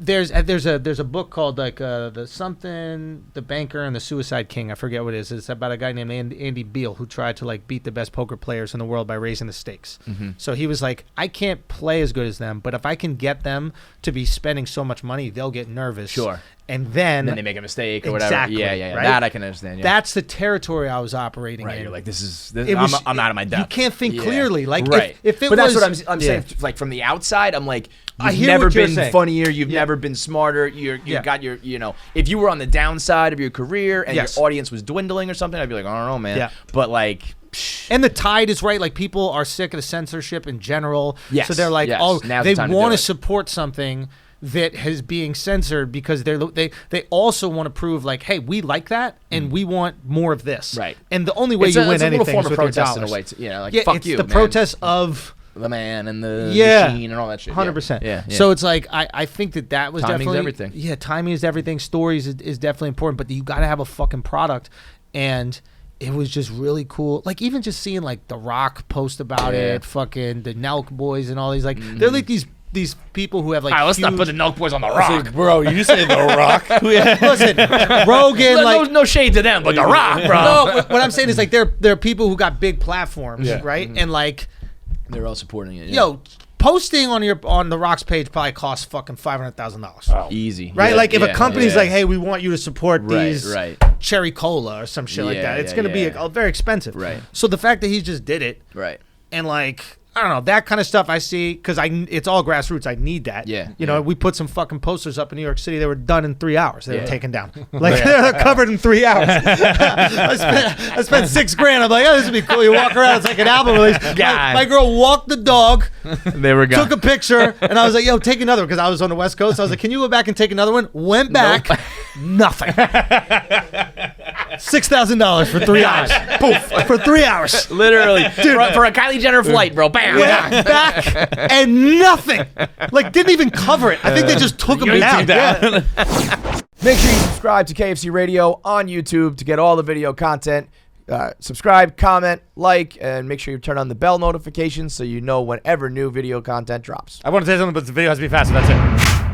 There's a book called like the Banker and the Suicide King. I forget what it is. It's about a guy named Andy Beal who tried to like beat the best poker players in the world by raising the stakes. So he was like, I can't play as good as them, but if I can get them to be spending so much money, they'll get nervous. Sure. And then they make a mistake or whatever. Exactly, Yeah. right? That I can understand. Yeah. That's the territory I was operating right. in. You're like, this is. It was- I'm out of my depth. You can't think Yeah. clearly. Like right. if it but was, that's what I'm saying. Yeah. Like from the outside, I'm like, I you've hear never what you're been saying. funnier. You've never been smarter. You've Yeah. got your. If you were on the downside of your career and Yes. your audience was dwindling or something, I'd be like, I don't know, man. Yeah. But like. And the tide is right. Like people are sick of the censorship in general. Yes, So they're like, yes. oh, Now's they the time to want do to it. support something that is being censored because they also want to prove like, hey, we like that and we want more of this. Right. And the only way It's you a win little anything form is of with your protest in a dollars. way. Like Yeah, fuck it's you, the man. protest of the man and the Yeah. machine and all that shit. 100%. Yeah. So it's like I think that was Timing's definitely everything. Yeah, timing is everything. Stories is definitely important, but you got to have a fucking product, and it was just really cool. Like even just seeing like The Rock post about Yeah. it, fucking the Nelk Boys and all these like they're like these people who have like. All right, let's not huge- put the Nelk Boys on the rock. Bro, you say The Rock? Listen, Rogan like. no shade to them, but the rock, bro. No, what I'm saying is like there are people who got big platforms, right? And like, They're all supporting it. yo, posting on the Rock's page probably costs fucking $500,000. Easy. Right? Yeah, like if yeah, a company's yeah. like, hey, we want you to support these right. cherry cola or some shit like Yeah, that, it's yeah, going to be yeah. very expensive. Right. So the fact that he just did it Right. and like, I don't know, that kind of stuff I see because it's all grassroots. I need that. Yeah, You know, yeah. we put some fucking posters up in New York City. They were done in 3 hours. They Yeah. were taken down. Like they're covered in 3 hours. I spent $6,000. I'm like, oh, this would be cool. You walk around, it's like an album release. God. My girl walked the dog, They were gone. took a picture, and I was like, yo, take another one because I was on the West Coast. I was like, can you go back and take another one? Went back, nothing. $6,000 for 3 hours. Poof, for 3 hours. Literally. For a Kylie Jenner flight, bro. Bam. Yeah, back and nothing. Like didn't even cover it. I think they just took them down. Yeah. Make sure you subscribe to KFC Radio on YouTube to get all the video content. Subscribe, comment, like, and make sure you turn on the bell notifications so you know whenever new video content drops. I want to say something, but the video has to be faster. That's it.